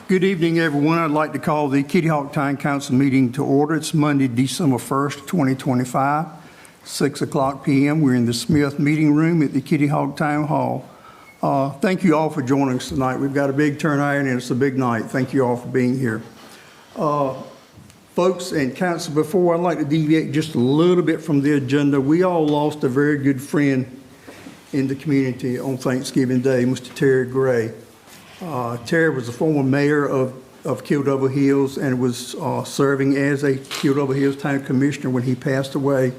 Good evening, everyone. I'd like to call the Kitty Hawk Town Council meeting to order. It's Monday, December 1st, 2025, 6 o'clock p.m. We're in the Smith Meeting Room at the Kitty Hawk Town Hall. Thank you all for joining us tonight. We've got a big turnout and it's a big night. Thank you all for being here. Folks and council, before I'd like to deviate just a little bit from the agenda, we all lost a very good friend in the community on Thanksgiving Day, Mr. Terry Gray. Terry was the former mayor of Kill-Double Hills and was serving as a Kill-Double Hills Town Commissioner when he passed away.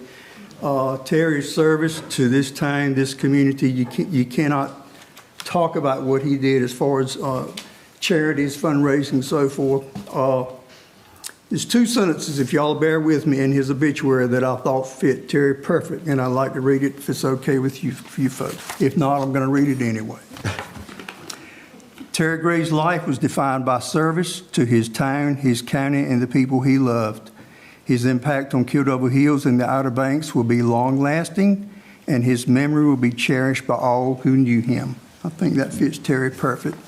Terry's service to this town, this community, you cannot talk about what he did as far as charities, fundraising, and so forth. There's two sentences, if y'all bear with me, in his obituary that I thought fit Terry perfect, and I'd like to read it if it's okay with you folks. If not, I'm going to read it anyway. Terry Gray's life was defined by service to his town, his county, and the people he loved. His impact on Kill-Double Hills and the Outer Banks will be long-lasting, and his memory will be cherished by all who knew him. I think that fits Terry perfect.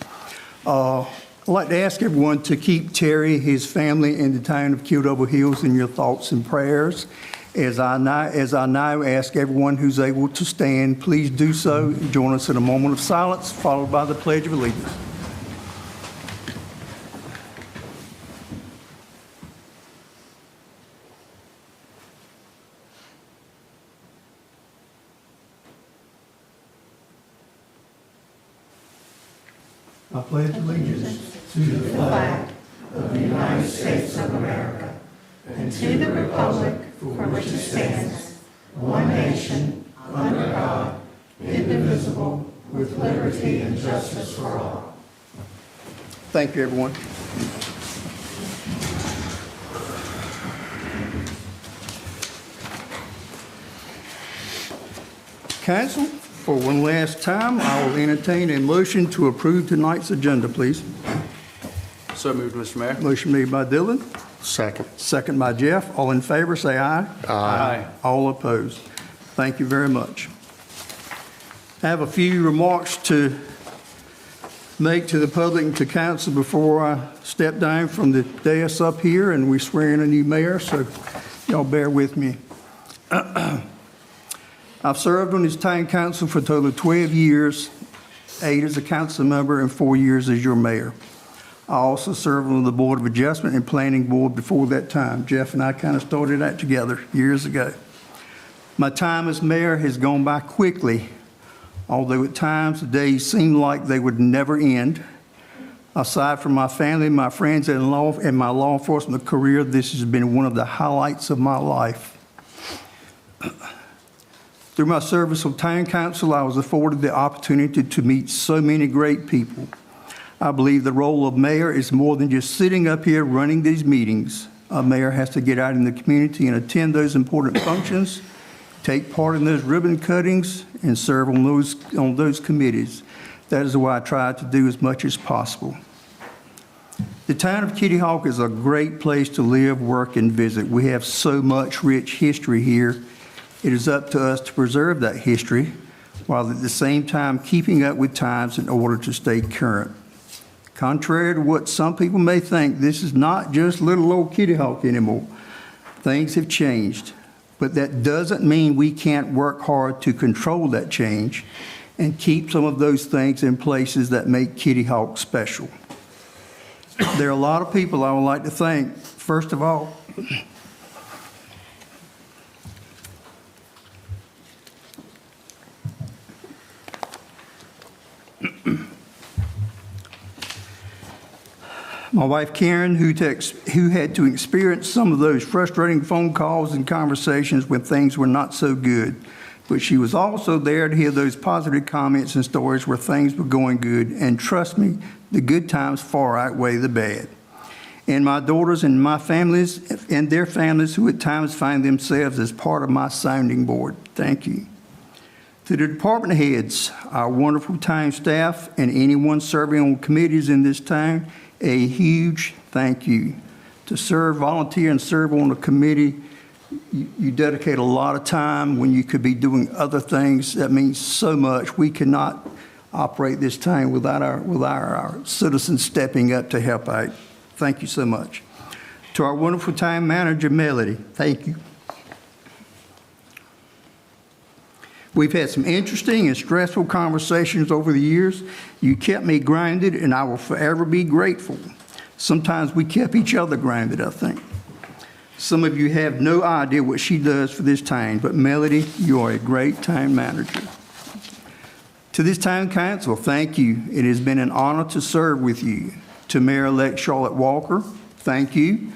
I'd like to ask everyone to keep Terry, his family, and the town of Kill-Double Hills in your thoughts and prayers. As I now ask everyone who's able to stand, please do so. Join us in a moment of silence, followed by the Pledge of Allegiance. I pledge allegiance to the flag of the United States of America and to the republic for which it stands, one nation, under God, indivisible, with liberty and justice for all. Thank you, everyone. Council, for one last time, I will entertain a motion to approve tonight's agenda, please. So moved, Mr. Mayor. Motion made by Dylan. Second. Second by Jeff. All in favor, say aye. Aye. All opposed. Thank you very much. I have a few remarks to make to the public and to council before I step down from the dais up here and we swear in a new mayor, so y'all bear with me. I've served on this town council for a total of 12 years, 8 as a council member and 4 years as your mayor. I also served on the Board of Adjustment and Planning Board before that time. Jeff and I kind of started that together years ago. My time as mayor has gone by quickly, although at times the days seem like they would never end. Aside from my family, my friends, and my law enforcement career, this has been one of the highlights of my life. Through my service on town council, I was afforded the opportunity to meet so many great people. I believe the role of mayor is more than just sitting up here running these meetings. A mayor has to get out in the community and attend those important functions, take part in those ribbon cuttings, and serve on those committees. That is what I try to do as much as possible. The town of Kitty Hawk is a great place to live, work, and visit. We have so much rich history here. It is up to us to preserve that history while at the same time keeping up with times in order to stay current. Contrary to what some people may think, this is not just little old Kitty Hawk anymore. Things have changed, but that doesn't mean we can't work hard to control that change and keep some of those things in places that make Kitty Hawk special. There are a lot of people I would like to thank. First of all, my wife Karen, who had to experience some of those frustrating phone calls and conversations when things were not so good. But she was also there to hear those positive comments and stories where things were going good. And trust me, the good times far outweigh the bad. And my daughters and my families and their families who at times find themselves as part of my sounding board. Thank you. To the department heads, our wonderful town staff, and anyone serving on committees in this town, a huge thank you. To serve, volunteer, and serve on a committee, you dedicate a lot of time when you could be doing other things. That means so much. We cannot operate this town without our citizens stepping up to help out. Thank you so much. To our wonderful town manager, Melody, thank you. We've had some interesting and stressful conversations over the years. You kept me grounded, and I will forever be grateful. Sometimes we kept each other grounded, I think. Some of you have no idea what she does for this town, but Melody, you are a great town manager. To this town council, thank you. It has been an honor to serve with you. To Mayor-elect Charlotte Walker, thank you.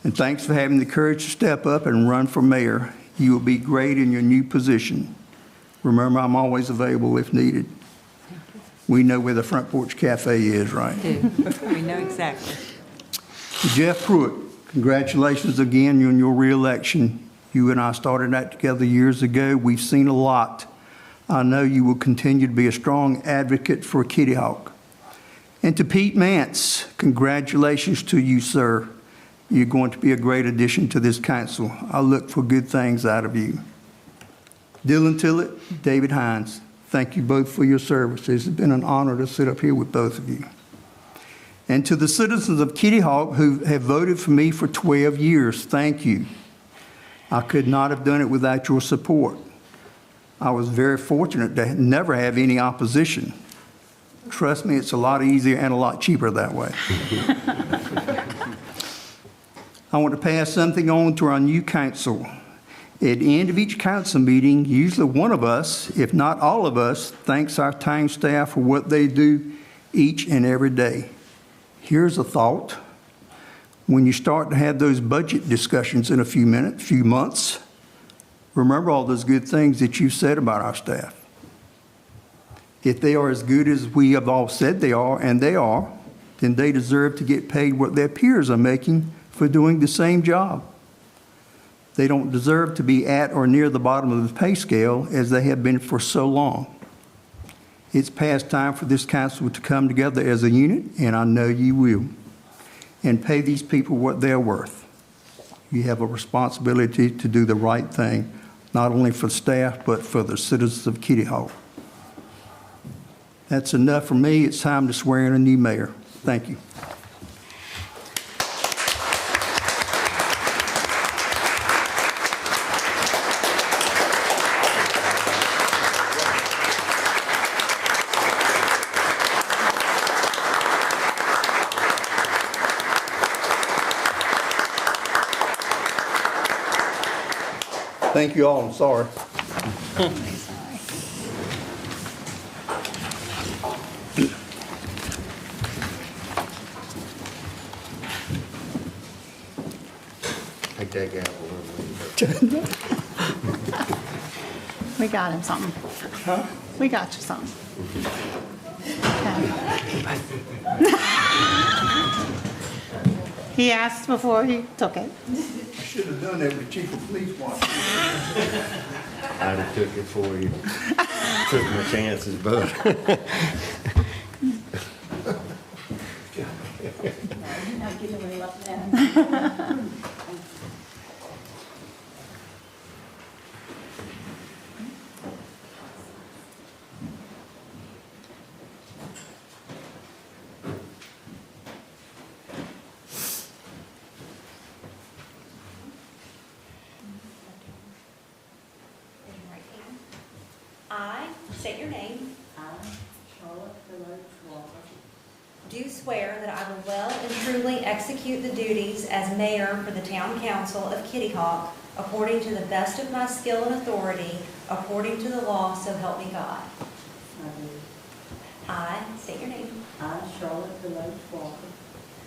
And thanks for having the courage to step up and run for mayor. You will be great in your new position. Remember, I'm always available if needed. We know where the Front Porch Cafe is, right? We know exactly. Jeff Pruitt, congratulations again on your reelection. You and I started that together years ago. We've seen a lot. I know you will continue to be a strong advocate for Kitty Hawk. And to Pete Mance, congratulations to you, sir. You're going to be a great addition to this council. I look for good things out of you. Dylan Tillett, David Hines, thank you both for your service. It's been an honor to sit up here with both of you. And to the citizens of Kitty Hawk who have voted for me for 12 years, thank you. I could not have done it without your support. I was very fortunate to never have any opposition. Trust me, it's a lot easier and a lot cheaper that way. I want to pass something on to our new council. At the end of each council meeting, usually one of us, if not all of us, thanks our town staff for what they do each and every day. Here's a thought. When you start to have those budget discussions in a few months, remember all those good things that you said about our staff. If they are as good as we have all said they are, and they are, then they deserve to get paid what their peers are making for doing the same job. They don't deserve to be at or near the bottom of the pay scale as they have been for so long. It's past time for this council to come together as a unit, and I know you will, and pay these people what they're worth. You have a responsibility to do the right thing, not only for staff, but for the citizens of Kitty Hawk. That's enough for me. It's time to swear in a new mayor. Thank you. Thank you all. I'm sorry. Take that gavel. We got him something. Huh? We got you something. Okay. He asked before he took it. I should have done that with Chief of Police watching. I'd have took it for you. Took my chances, bud. I state your name. I, Charlotte Phillips Walker, Do swear that I will well and truly execute the duties as mayor for the town council of Kitty Hawk according to the best of my skill and authority, according to the law, so help me God. I do. I state your name. I, Charlotte Phillips Walker,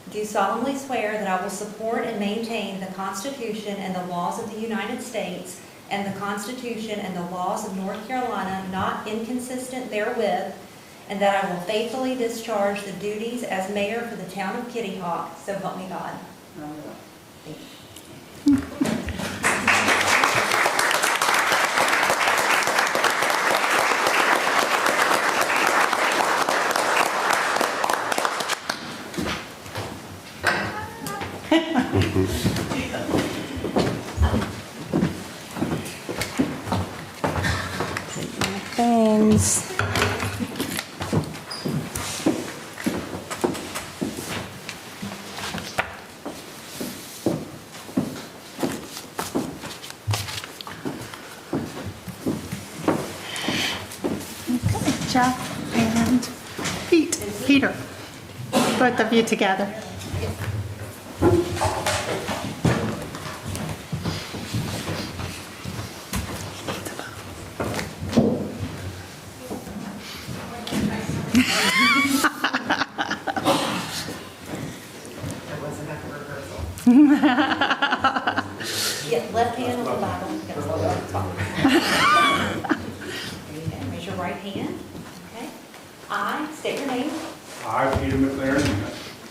Do solemnly swear that I will support and maintain the Constitution and the laws of the United States and the Constitution and the laws of North Carolina, not inconsistent therewith, and that I will faithfully discharge the duties as mayor for the town of Kitty Hawk, so help me God. I will. Thank you. Things. Jeff and Peter, both of you together. Yeah, left hand on the Bible. That's all right. Okay, raise your right hand. Okay. I state your name. I, Peter McLaren,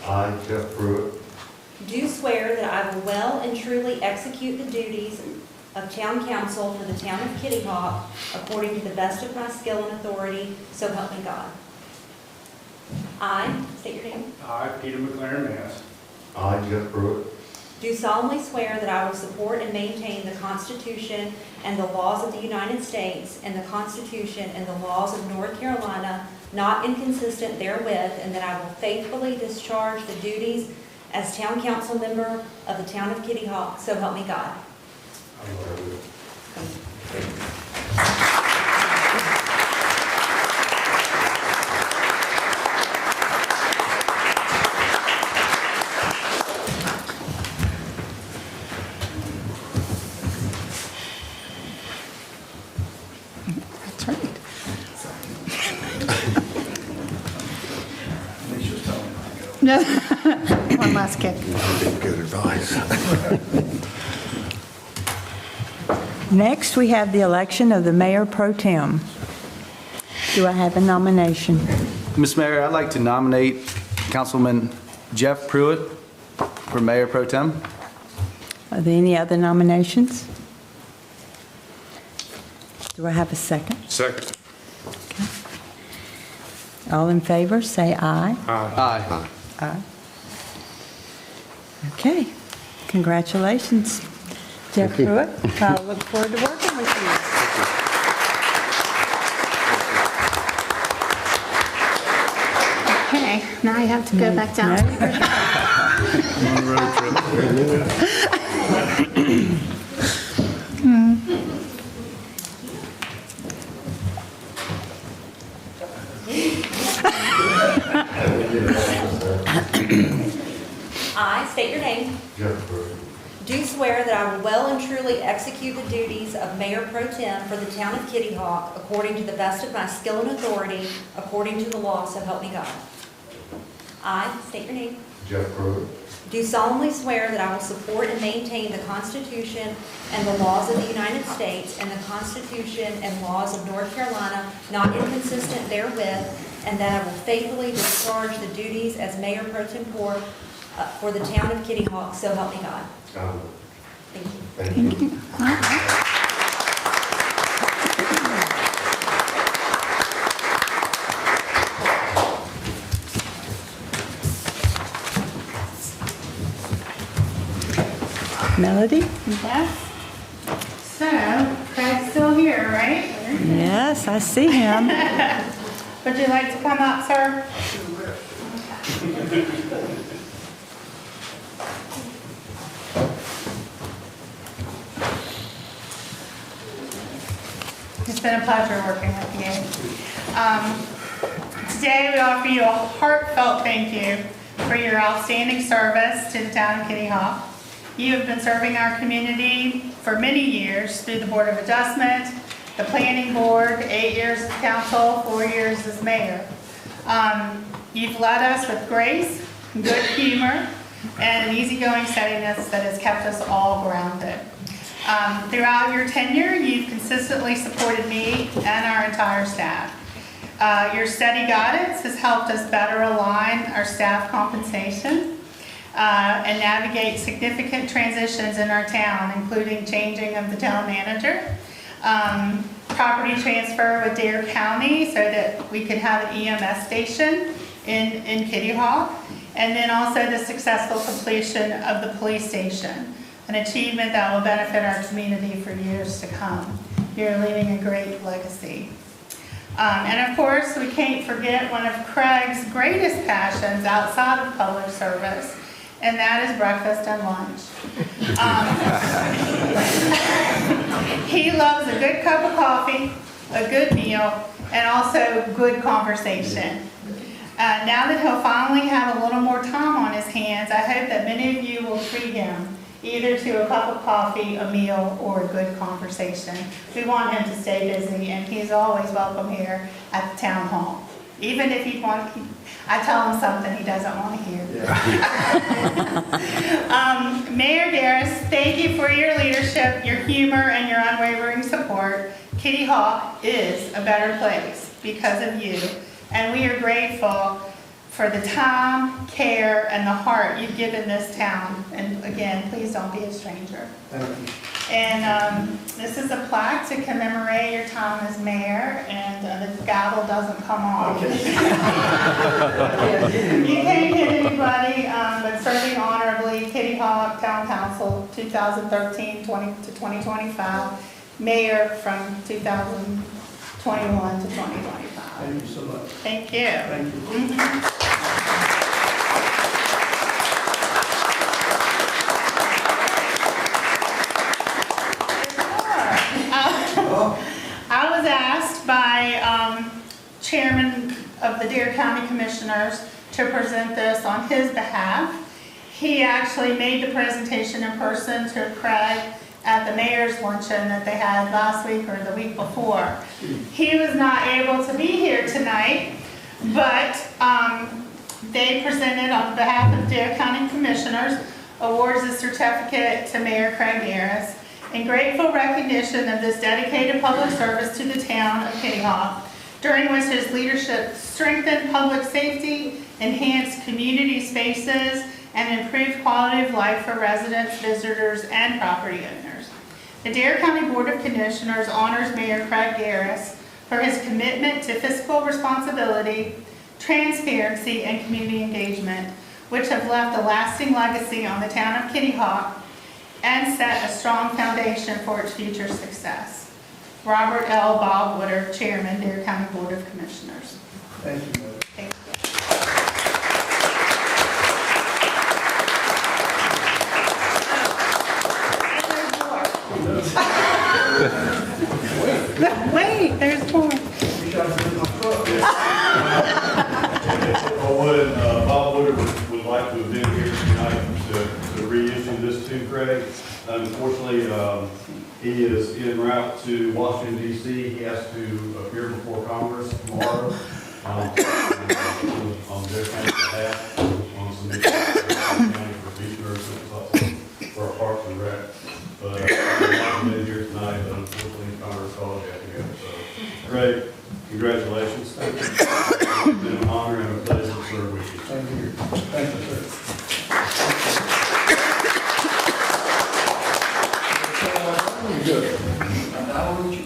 I, Jeff Pruitt, Do swear that I will well and truly execute the duties of town council for the town of Kitty Hawk according to the best of my skill and authority, so help me God. I state your name. I, Peter McLaren, Mass. I, Jeff Pruitt, Do solemnly swear that I will support and maintain the Constitution and the laws of the United States and the Constitution and the laws of North Carolina, not inconsistent therewith, and that I will faithfully discharge the duties as town council member of the town of Kitty Hawk, so help me God. I will. That's right. One last kick. good advice. Next, we have the election of the mayor pro tem. Do I have a nomination? Ms. Mayor, I'd like to nominate Councilman Jeff Pruitt for mayor pro tem. Are there any other nominations? Do I have a second? Second. All in favor, say aye. Aye. Aye. Okay, congratulations, Jeff Pruitt. I look forward to working with you. Okay, now you have to go back down. I state your name. Jeff Pruitt, Do swear that I will well and truly execute the duties of Mayor Pro Tem for the town of Kitty Hawk according to the best of my skill and authority, according to the law, so help me God. I state your name. Jeff Pruitt, Do solemnly swear that I will support and maintain the Constitution and the laws of the United States and the Constitution and laws of North Carolina, not inconsistent therewith, and that I will faithfully discharge the duties as Mayor Pro Tempore for the town of Kitty Hawk, so help me God. I will. Thank you. Thank you. Melody? Yes. So, Craig's still here, right? Yes, I see him. Would you like to come up, sir? It's been a pleasure working with you. Today we offer you a heartfelt thank you for your outstanding service to the town of Kitty Hawk. You have been serving our community for many years through the Board of Adjustment, the Planning Board, 8 years as council, 4 years as mayor. You've led us with grace, good humor, and an easygoing steadiness that has kept us all grounded. Throughout your tenure, you've consistently supported me and our entire staff. Your steady guidance has helped us better align our staff compensation and navigate significant transitions in our town, including changing of the town manager, property transfer with Dare County so that we could have an EMS station in Kitty Hawk, and then also the successful completion of the police station, an achievement that will benefit our community for years to come. You're leaving a great legacy. And of course, we can't forget one of Craig's greatest passions outside of public service, and that is breakfast and lunch. He loves a good cup of coffee, a good meal, and also good conversation. Now that he'll finally have a little more time on his hands, I hope that many of you will treat him either to a cup of coffee, a meal, or a good conversation. We want him to stay busy, and he's always welcome here at the town hall. Even if I tell him something he doesn't want to hear. Mayor Garris, thank you for your leadership, your humor, and your unwavering support. Kitty Hawk is a better place because of you, and we are grateful for the time, care, and the heart you've given this town. And again, please don't be a stranger. Thank you. And this is a plaque to commemorate your time as mayor, and the gavel doesn't come off. You can't hit anybody, but serving honorably, Kitty Hawk, Town Council, 2013 to 2025, mayor from 2021 to 2025. Thank you so much. Thank you. Thank you. I was asked by Chairman of the Dare County Commissioners to present this on his behalf. He actually made the presentation in person to Craig at the mayor's luncheon that they had last week or the week before. He was not able to be here tonight, but they presented on behalf of Dare County Commissioners, awards a certificate to Mayor Craig Garris in grateful recognition of this dedicated public service to the town of Kitty Hawk, during which his leadership strengthened public safety, enhanced community spaces, and improved quality of life for residents, visitors, and property owners. The Dare County Board of Commissioners honors Mayor Craig Garris for his commitment to fiscal responsibility, transparency, and community engagement, which have left a lasting legacy on the town of Kitty Hawk and set a strong foundation for its future success. Robert L. Bogwooder, Chairman, Dare County Board of Commissioners. Thank you, Mayor. Thank you. Wait, there's more. Bob Woodard would like to have been here tonight to reissue this to Craig. Unfortunately, he is en route to Washington, D.C. He has to appear before Congress tomorrow on their county's behalf on some issues county for future for our parks and rec. But I've been here tonight, but unfortunately Congress called it together. So, Craig, congratulations. It's been an honor and a pleasure to serve with you. Thank you. Thank you, sir. Good. I know what you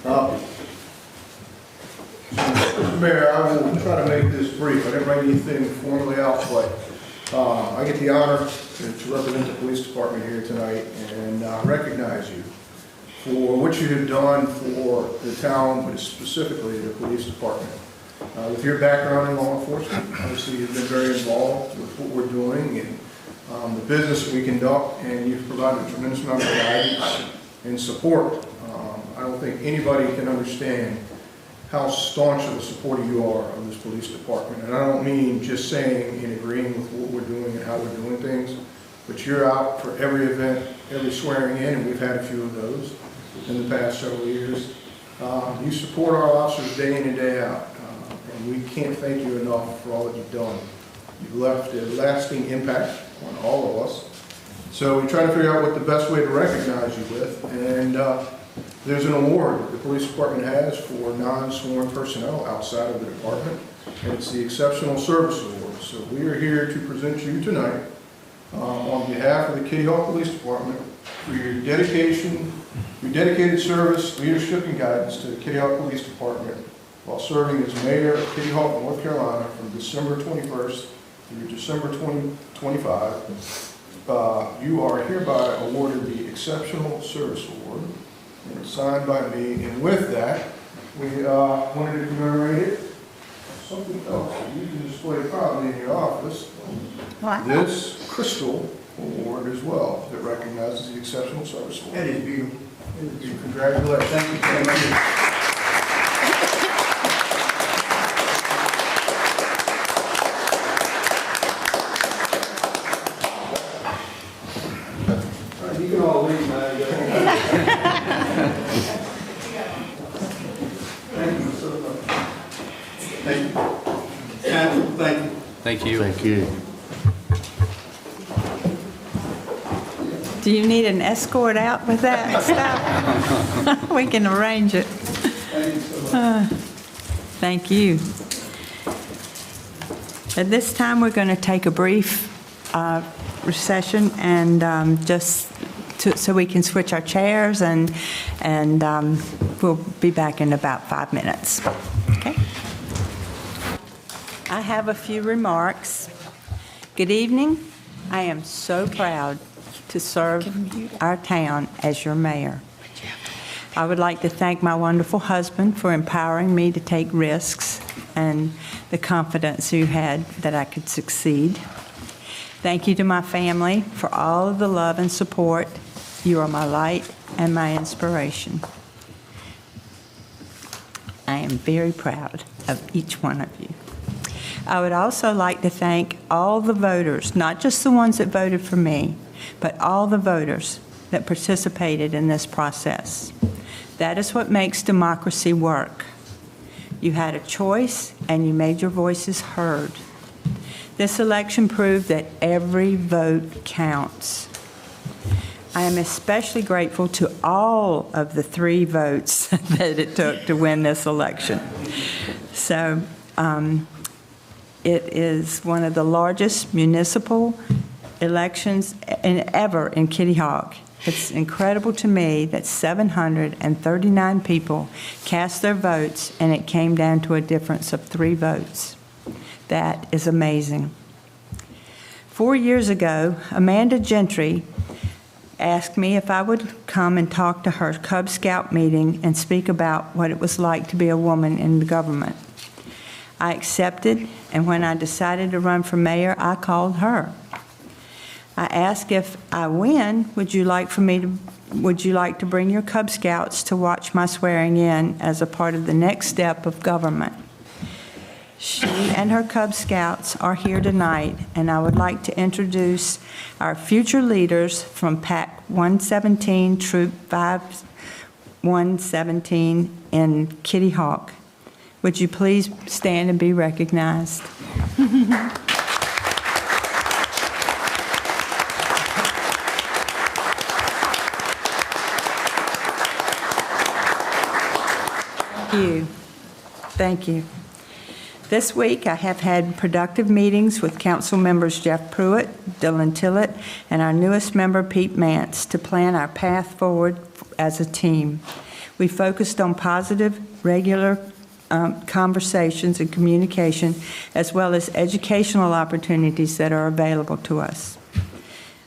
got. Mr. Mayor, I will try to make this brief. I didn't write anything formally out, but I get the honor to represent the police department here tonight and recognize you for what you have done for the town, but specifically the police department. With your background in law enforcement, obviously you've been very involved with what we're doing and the business we conduct, and you've provided a tremendous amount of guidance and support. I don't think anybody can understand how staunch of a supporter you are of this police department. And I don't mean just saying and agreeing with what we're doing and how we're doing things, but you're out for every event, every swearing in, and we've had a few of those in the past several years. You support our officers day in and day out, and we can't thank you enough for all that you've done. You've left a lasting impact on all of us. So we try to figure out what the best way to recognize you with, and there's an award that the police department has for non-sworn personnel outside of the department, and it's the Exceptional Service Award. So we are here to present you tonight on behalf of the Kitty Hawk Police Department for your dedication, your dedicated service, leadership, and guidance to the Kitty Hawk Police Department while serving as mayor of Kitty Hawk, North Carolina from December 21st through December 2025. You are hereby awarded the Exceptional Service Award, and it's signed by me. And with that, we wanted to commemorate it. Something else that you can display proudly in your office. What? This crystal award as well that recognizes the Exceptional Service Award. That is beautiful. Congratulations. Thank you. Thank you. You can all leave now. Thank you so much. Thank you. Council, thank you. Thank you. Thank you. Do you need an escort out with that stuff? We can arrange it. Thank you. At this time, we're going to take a brief recession and so we can switch our chairs and we'll be back in about 5 minutes. Okay? I have a few remarks. Good evening. I am so proud to serve our town as your mayor. I would like to thank my wonderful husband for empowering me to take risks and the confidence you had that I could succeed. Thank you to my family for all of the love and support. You are my light and my inspiration. I am very proud of each one of you. I would also like to thank all the voters, not just the ones that voted for me, but all the voters that participated in this process. That is what makes democracy work. You had a choice and you made your voices heard. This election proved that every vote counts. I am especially grateful to all of the 3 votes that it took to win this election. So it is one of the largest municipal elections ever in Kitty Hawk. It's incredible to me that 739 people cast their votes and it came down to a difference of 3 votes. That is amazing. 4 years ago, Amanda Gentry asked me if I would come and talk to her Cub Scout meeting and speak about what it was like to be a woman in the government. I accepted, and when I decided to run for mayor, I called her. I asked if I win, would you like to bring your Cub Scouts to watch my swearing in as a part of the next step of government? She and her Cub Scouts are here tonight, and I would like to introduce our future leaders from Pack 117, Troop 5117 in Kitty Hawk. Would you please stand and be recognized? Thank you. Thank you. This week, I have had productive meetings with council members Jeff Pruitt, Dylan Tillett, and our newest member, Pete Mance, to plan our path forward as a team. We focused on positive, regular conversations and communication, as well as educational opportunities that are available to us.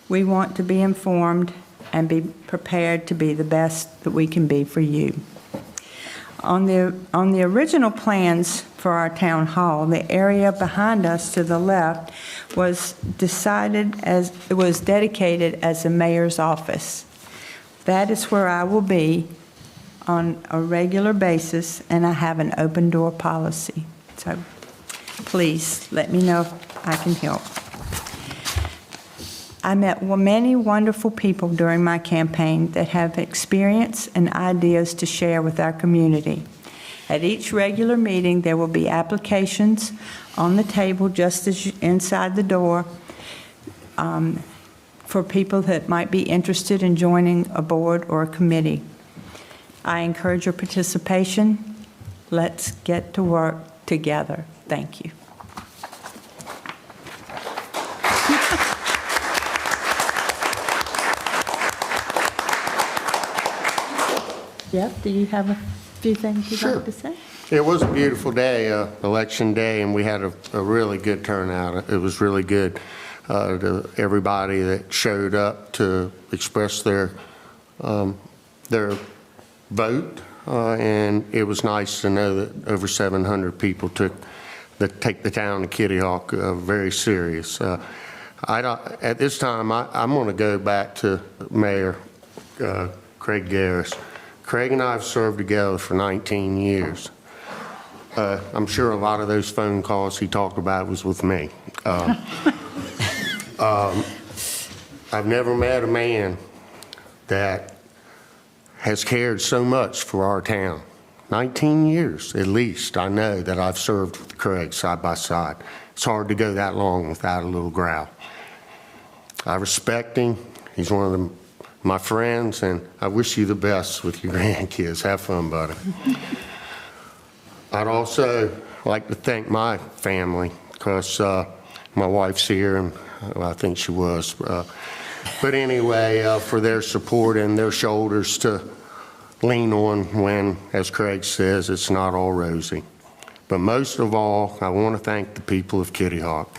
We want to be informed and be prepared to be the best that we can be for you. On the original plans for our town hall, the area behind us to the left was dedicated as the mayor's office. That is where I will be on a regular basis, and I have an open door policy. So please let me know if I can help. I met many wonderful people during my campaign that have experience and ideas to share with our community. At each regular meeting, there will be applications on the table just as inside the door for people that might be interested in joining a board or a committee. I encourage your participation. Let's get to work together. Thank you. Jeff, do you have a few things you'd like to say? It was a beautiful day, election day, and we had a really good turnout. It was really good to everybody that showed up to express their vote, and it was nice to know that over 700 people take the town of Kitty Hawk very serious. At this time, I'm going to go back to Mayor Craig Garris. Craig and I have served together for 19 years. I'm sure a lot of those phone calls he talked about was with me. I've never met a man that has cared so much for our town. 19 years, at least, I know that I've served with Craig side by side. It's hard to go that long without a little growl. I respect him. He's one of my friends, and I wish you the best with your grandkids. Have fun, buddy. I'd also like to thank my family, because my wife's here, and well, I think she was. But anyway, for their support and their shoulders to lean on when, as Craig says, it's not all rosy. But most of all, I want to thank the people of Kitty Hawk.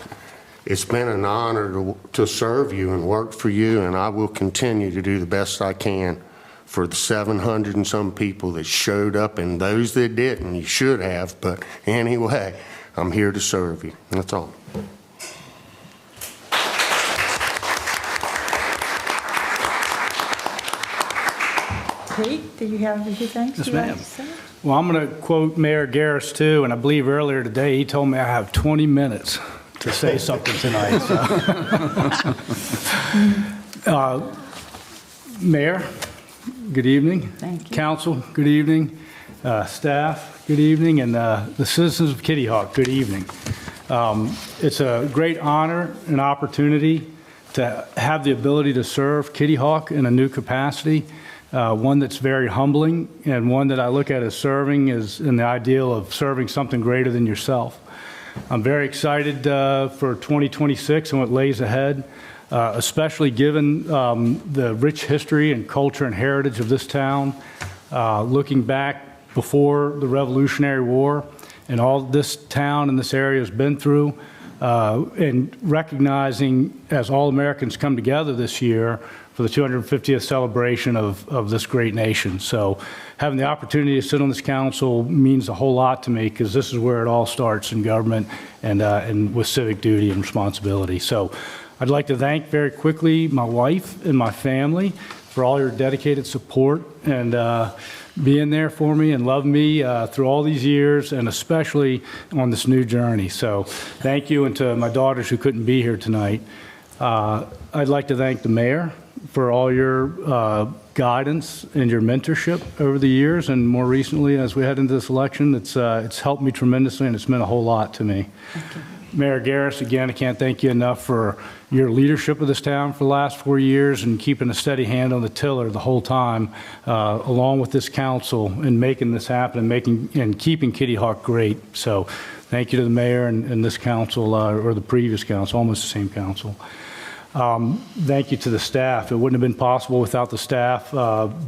It's been an honor to serve you and work for you, and I will continue to do the best I can for the 700 and some people that showed up, and those that didn't. You should have, but anyway, I'm here to serve you. That's all. Pete, do you have a few things Yes, you'd like ma'am. to say? Well, I'm going to quote Mayor Garris too, and I believe earlier today he told me I have 20 minutes to say something tonight. So. Mayor, good evening. Thank you. Council, good evening. Staff, good evening. And the citizens of Kitty Hawk, good evening. It's a great honor and opportunity to have the ability to serve Kitty Hawk in a new capacity. One that's very humbling, and one that I look at as serving is in the ideal of serving something greater than yourself. I'm very excited for 2026 and what lays ahead, especially given the rich history and culture and heritage of this town, looking back before the Revolutionary War and all this town and this area has been through, and recognizing as all Americans come together this year for the 250th celebration of this great nation. So having the opportunity to sit on this council means a whole lot to me, because this is where it all starts in government and with civic duty and responsibility. So I'd like to thank very quickly my wife and my family for all your dedicated support and being there for me and loving me through all these years, and especially on this new journey. So thank you, and to my daughters who couldn't be here tonight. I'd like to thank the mayor for all your guidance and your mentorship over the years, and more recently as we head into this election, it's helped me tremendously, and it's meant a whole lot to me. Mayor Garris, again, I can't thank you enough for your leadership of this town for the last 4 years and keeping a steady hand on the tiller the whole time, along with this council, and making this happen and keeping Kitty Hawk great. So thank you to the mayor and this council, or the previous council, almost the same council. Thank you to the staff. It wouldn't have been possible without the staff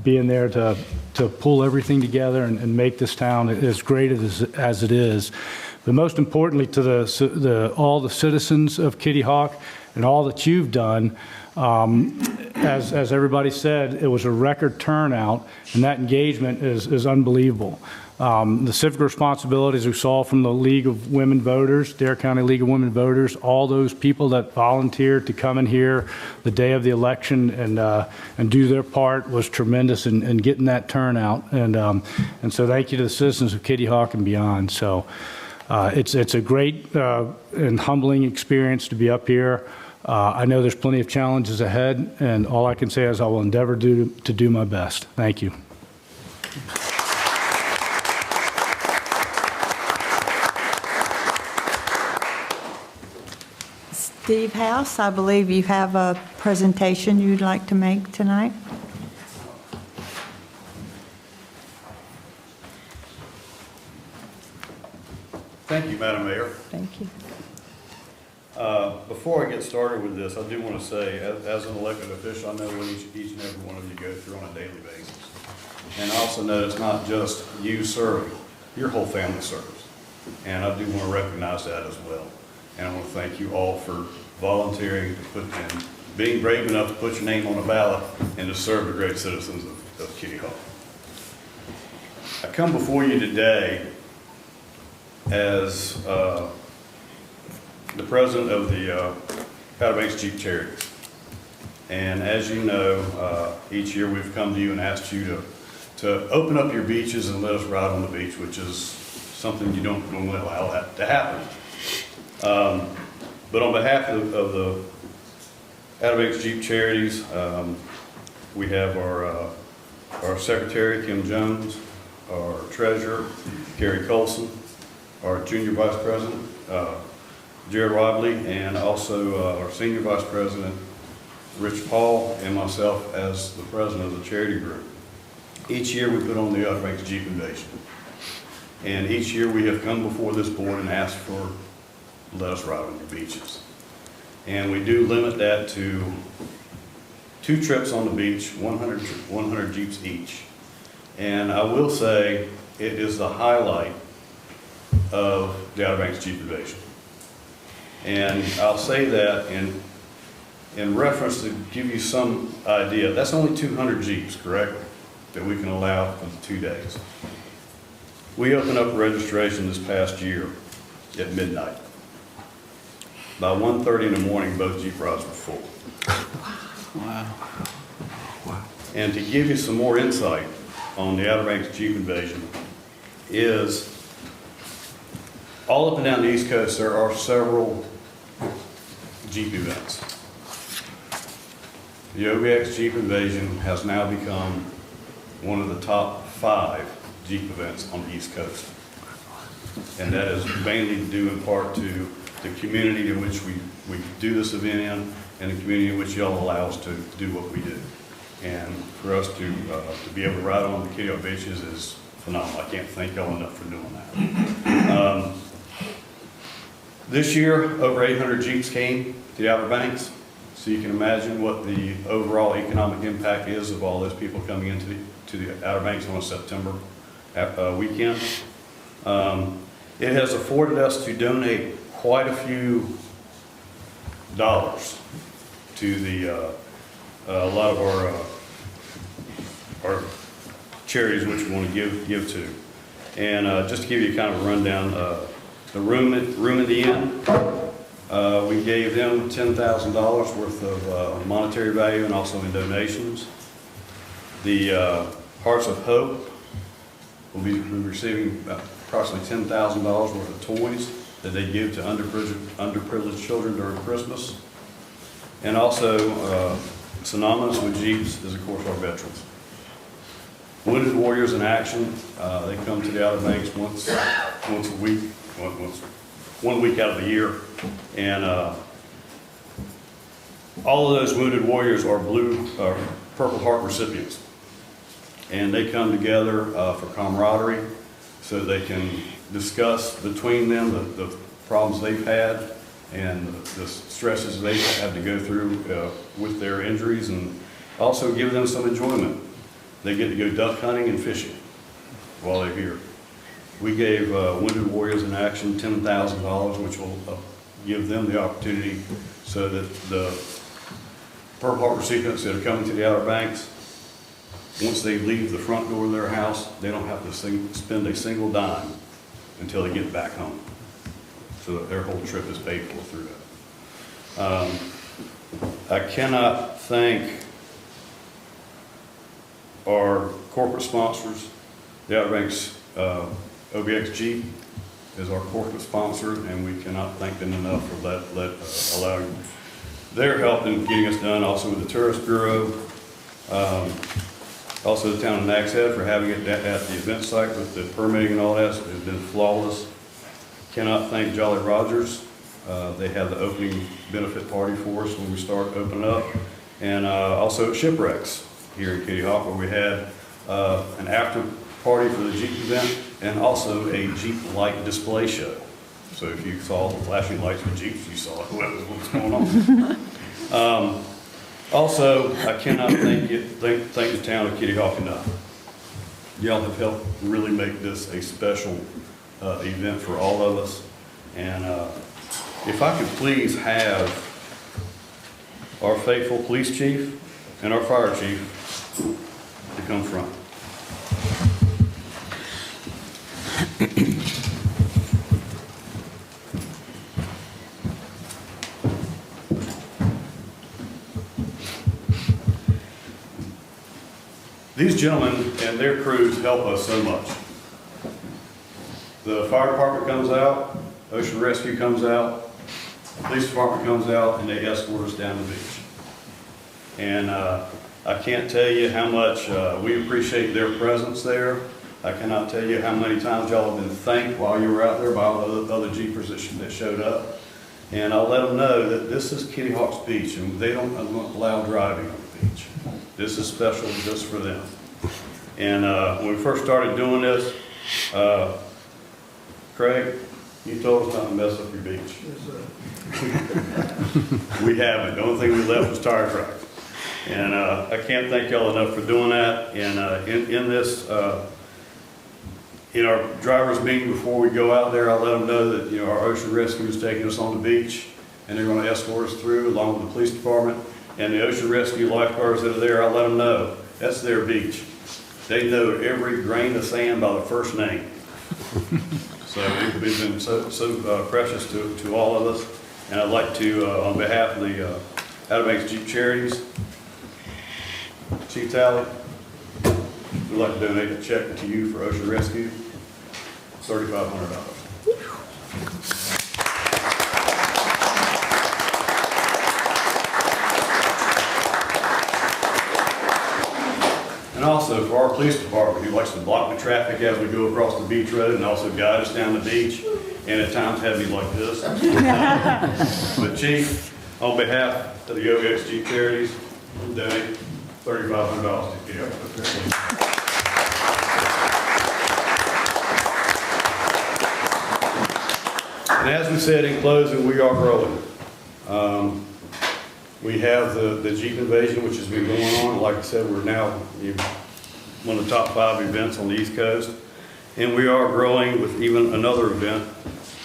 being there to pull everything together and make this town as great as it is. But most importantly, to all the citizens of Kitty Hawk and all that you've done. As everybody said, it was a record turnout, and that engagement is unbelievable. The civic responsibilities we saw from the League of Women Voters, Dare County League of Women Voters, all those people that volunteered to come in here the day of the election and do their part was tremendous in getting that turnout. And so thank you to the citizens of Kitty Hawk and beyond. So it's a great and humbling experience to be up here. I know there's plenty of challenges ahead, and all I can say is I will endeavor to do my best. Thank you. Steve House, I believe you have a presentation you'd like to make tonight. Thank you, Madam Mayor. Thank you. Before I get started with this, I do want to say, as an elected official, I know what each and every one of you go through on a daily basis. And I also know it's not just you serving, your whole family serves. And I do want to recognize that as well. And I want to thank you all for volunteering to put and being brave enough to put your name on a ballot and to serve the great citizens of Kitty Hawk. I come before you today as the president of the Outer Banks Jeep Charities. And as you know, each year we've come to you and asked you to open up your beaches and let us ride on the beach, which is something you don't normally allow that to happen. But on behalf of the Outer Banks Jeep Charities, we have our secretary, Kim Jones, our treasurer, Gary Colson, our junior vice president, Jared Rodley, and also our senior vice president, Rich Paul, and myself as the president of the charity group. Each year we put on the Outer Banks Jeep Invasion. And each year we have come before this board and asked for, let us ride on your beaches. And we do limit that to 2 trips on the beach, 100 Jeeps each. And I will say it is the highlight of the Outer Banks Jeep Invasion. And I'll say that in reference to give you some idea, that's only 200 Jeeps, correct, that we can allow for the 2 days. We opened up registration this past year at midnight. By 1:30 in the morning, both Jeep rides were full. Wow. And to give you some more insight on the Outer Banks Jeep Invasion is all up and down the East Coast, there are several Jeep events. The OBX Jeep Invasion has now become one of the top 5 Jeep events on the East Coast. And that is mainly due in part to the community in which we do this event in, and the community in which y'all allow us to do what we do. And for us to be able to ride on the Kitty Hawk beaches is phenomenal. I can't thank y'all enough for doing that. This year, over 800 Jeeps came to the Outer Banks, so you can imagine what the overall economic impact is of all those people coming into the Outer Banks on a September weekend. It has afforded us to donate quite a few dollars to a lot of our charities which we want to give to. And just to give you kind of a rundown, the room at the inn, we gave them $10,000 worth of monetary value and also in donations. The Hearts of Hope will be receiving approximately $10,000 worth of toys that they give to underprivileged children during Christmas. And also, synonymous with Jeeps is, of course, our veterans. Wounded Warriors in Action, they come to the Outer Banks once a week, 1 week out of the year. And all of those Wounded Warriors are Purple Heart recipients. And they come together for camaraderie so they can discuss between them the problems they've had and the stresses they have to go through with their injuries, and also give them some enjoyment. They get to go duck hunting and fishing while they're here. We gave Wounded Warriors in Action $10,000, which will give them the opportunity so that the Purple Heart recipients that are coming to the Outer Banks, once they leave the front door of their house, they don't have to spend a single dime until they get back home. So that their whole trip is paid for through that. I cannot thank our corporate sponsors. The Outer Banks OBX Jeep is our corporate sponsor, and we cannot thank them enough for allowing their help in getting us done. Also with the Tourist Bureau, also the town of Nags Head for having it at the event site with the permitting and all that. So it's been flawless. Cannot thank Jolly Rogers. They had the opening benefit party for us when we started opening up. And also at Shipwrecks here in Kitty Hawk, where we had an after party for the Jeep event and also a Jeep light display show. So if you saw the flashing lights with Jeeps, you saw what was going on. Also, I cannot thank the town of Kitty Hawk enough. Y'all have helped really make this a special event for all of us. And if I could please have our faithful police chief and our fire chief to come front. These gentlemen and their crews help us so much. The fire department comes out, Ocean Rescue comes out, police department comes out, and they escort us down the beach. And I can't tell you how much we appreciate their presence there. I cannot tell you how many times y'all have been thanked while you were out there by all the other Jeepers that showed up. And I'll let them know that this is Kitty Hawk's beach, and they don't allow driving on the beach. This is special just for them. And when we first started doing this, Craig, you told us not to mess up your beach. We haven't. The only thing we left was tire tracks. And I can't thank y'all enough for doing that. And in this, in our driver's meeting before we go out there, I'll let them know that, you know, our Ocean Rescue is taking us on the beach, and they're going to escort us through along with the police department. And the Ocean Rescue lifeguards that are there, I'll let them know that's their beach. They know every grain of sand by the first name. So it's been so precious to all of us. And I'd like to, on behalf of the Outer Banks Jeep Charities, Chief Talley, we'd like to donate a check to you for Ocean Rescue, $3,500. And also for our police department, who likes to block the traffic as we go across the beach road and also guide us down the beach, and at times have me like this. But Chief, on behalf of the OX Jeep Charities, we'll donate $3,500 to you. And as we said in closing, we are growing. We have the Jeep Invasion, which has been going on. Like I said, we're now one of the top 5 events on the East Coast. And we are growing with even another event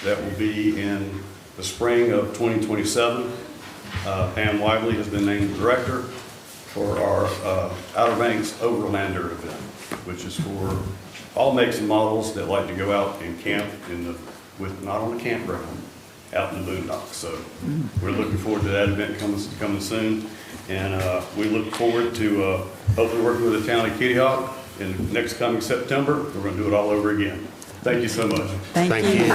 that will be in the spring of 2027. Pam Lively has been named director for our Outer Banks Overlander event, which is for all makes and models that like to go out and camp not on the campground, out in the boondocks. So we're looking forward to that event coming soon. And we look forward to hopefully working with the town of Kitty Hawk in next coming September. We're going to do it all over again. Thank you so much. Thank you.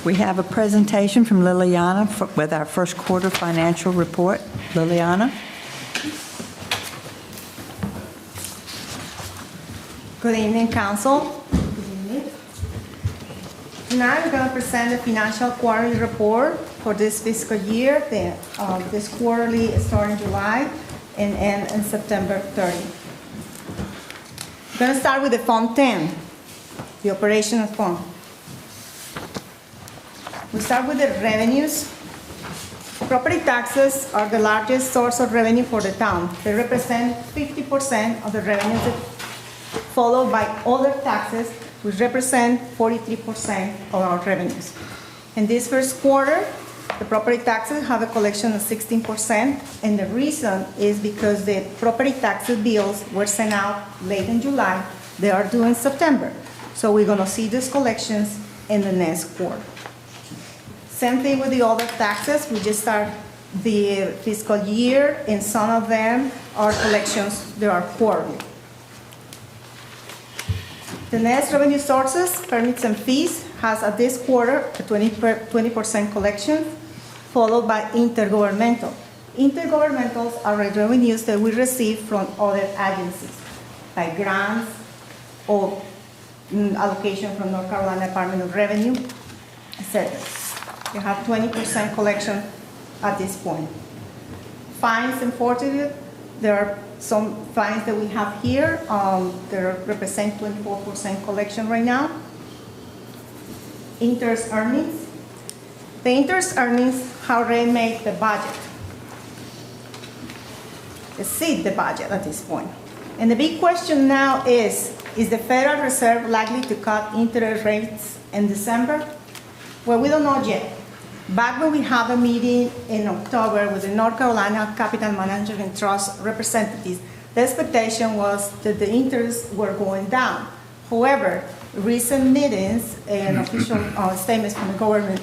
We have a presentation from Liliana with our first quarter financial report. Liliana? Good evening, Council. Good evening. Tonight, I'm going to present the financial quarterly report for this fiscal year. This quarterly starts in July and ends in September 30. I'm going to start with the Fund 10, the operational fund. We start with the revenues. Property taxes are the largest source of revenue for the town. They represent 50% of the revenues, followed by other taxes, which represent 43% of our revenues. In this first quarter, the property taxes have a collection of 16%, and the reason is because the property tax bills were sent out late in July. They are due in September. So we're going to see these collections in the next quarter. Same thing with the other taxes. We just start the fiscal year, and some of them are collections, they are quarterly. The next revenue sources, permits and fees, has at this quarter a 20% collection, followed by intergovernmental. Intergovernmentals are revenues that we receive from other agencies, like grants or allocation from North Carolina Department of Revenue, etc. You have 20% collection at this point. Fines and forfeiture, there are some fines that we have here. They represent 24% collection right now. Interest earnings. The interest earnings have already made the budget. Exceed the budget at this point. And the big question now is the Federal Reserve likely to cut interest rates in December? Well, we don't know yet. Back when we had a meeting in October with the North Carolina Capital Management Trust representatives, the expectation was that the interests were going down. However, recent meetings and official statements from the government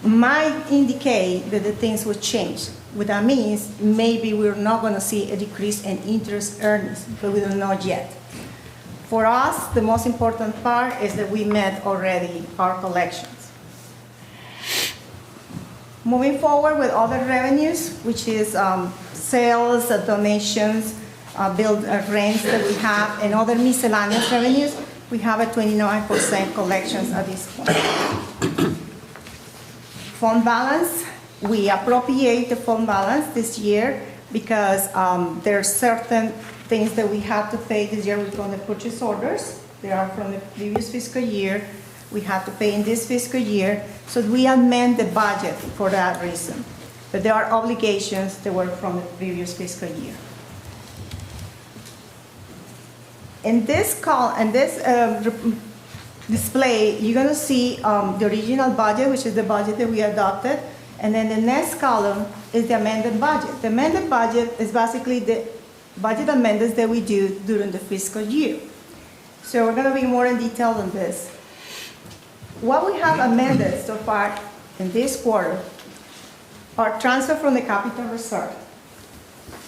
might indicate that the things will change. What that means, maybe we're not going to see a decrease in interest earnings, but we don't know yet. For us, the most important part is that we met already our collections. Moving forward with other revenues, which is sales, donations, rents that we have, and other miscellaneous revenues, we have a 29% collections at this point. Fund balance, we appropriate the fund balance this year because there are certain things that we have to pay this year with the purchase orders. They are from the previous fiscal year. We have to pay in this fiscal year. So we amend the budget for that reason. But there are obligations that were from the previous fiscal year. In this display, you're going to see the original budget, which is the budget that we adopted, and then the next column is the amended budget. The amended budget is basically the budget amendments that we do during the fiscal year. So we're going to be more in detail on this. What we have amended so far in this quarter are transfer from the capital reserve.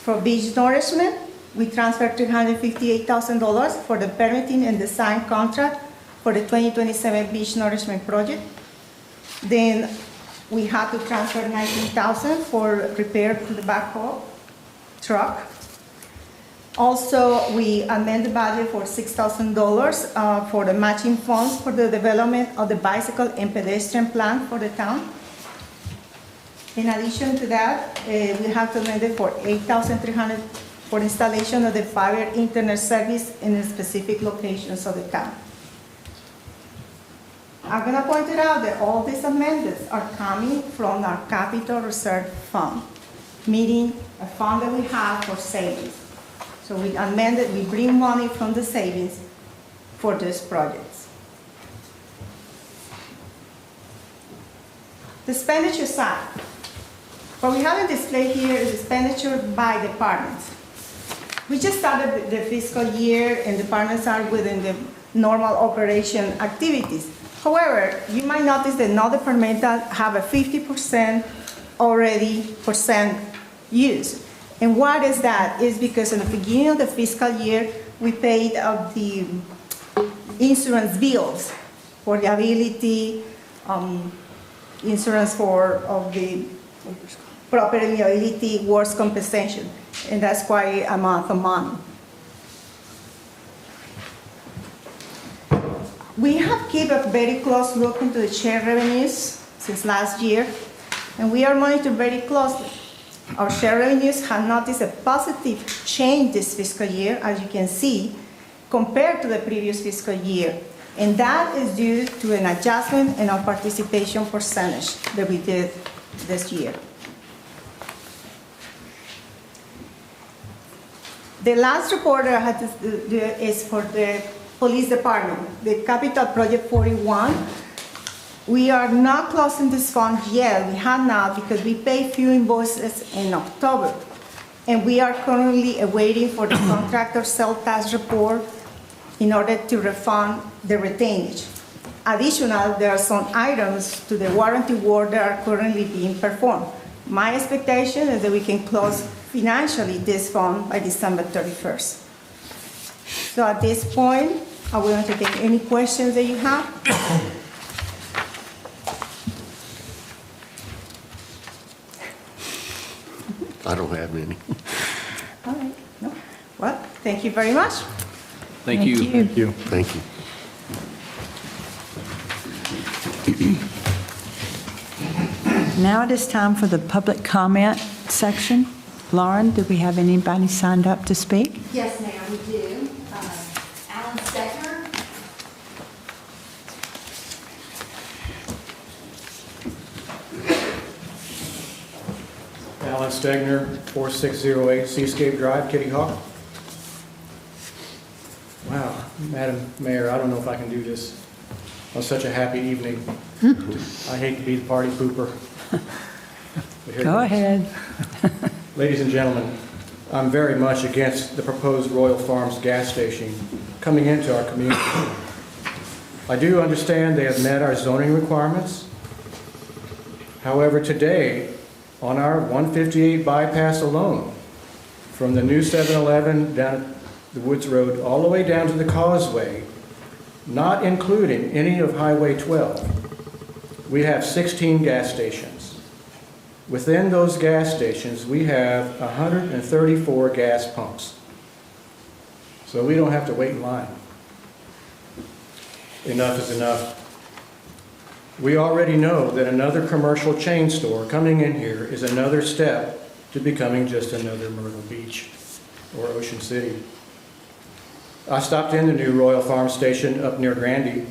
For beach nourishment, we transferred $358,000 for the permitting and design contract for the 2027 beach nourishment project. Then we had to transfer $19,000 for repair to the backhoe truck. Also, we amended the budget for $6,000 for the matching funds for the development of the bicycle and pedestrian plan for the town. In addition to that, we have to amend it for $8,300 for installation of the fiber internet service in the specific locations of the town. I'm going to point it out that all these amendments are coming from our capital reserve fund, meaning a fund that we have for savings. So we amended, we bring money from the savings for these projects. The expenditure side. What we have in display here is expenditure by departments. We just started the fiscal year and departments are within the normal operation activities. However, you might notice that no departmental have a 50% already use. And what is that? It's because in the beginning of the fiscal year, we paid the insurance bills for liability, insurance of the property liability, workers' compensation. And that's quite a amount of money. We have kept a very close look into the share revenues since last year, and we are monitoring very closely. Our share revenues have noticed a positive change this fiscal year, as you can see, compared to the previous fiscal year. And that is due to an adjustment in our participation percentage that we did this year. The last report I had to do is for the police department, the Capital Project 41. We are not closing this fund yet. We have not because we pay few invoices in October. And we are currently awaiting for the contractor sales tax report in order to refund the retainage. Additional, there are some items to the warranty work that are currently being performed. My expectation is that we can close financially this fund by December 31st. So at this point, I will entertain any questions that you have. I don't have any. All right. No. Well, thank you very much. Thank you. Thank you. Thank you. Now it is time for the public comment section. Lauren, do we have anybody signed up to speak? Yes, ma'am, we do. Alan Steckner. Alan Stegner, 4608 Seascape Drive, Kitty Hawk. Wow, Madam Mayor, I don't know if I can do this on such a happy evening. I hate to be the party pooper. But here Go it is. ahead. Ladies and gentlemen, I'm very much against the proposed Royal Farms gas station coming into our community. I do understand they have met our zoning requirements. However, today, on our 158 bypass alone, from the new 7-Eleven down the Woods Road, all the way down to the causeway, not including any of Highway 12, we have 16 gas stations. Within those gas stations, we have 134 gas pumps. So we don't have to wait in line. Enough is enough. We already know that another commercial chain store coming in here is another step to becoming just another Myrtle Beach or Ocean City. I stopped in the new Royal Farm Station up near Grandy,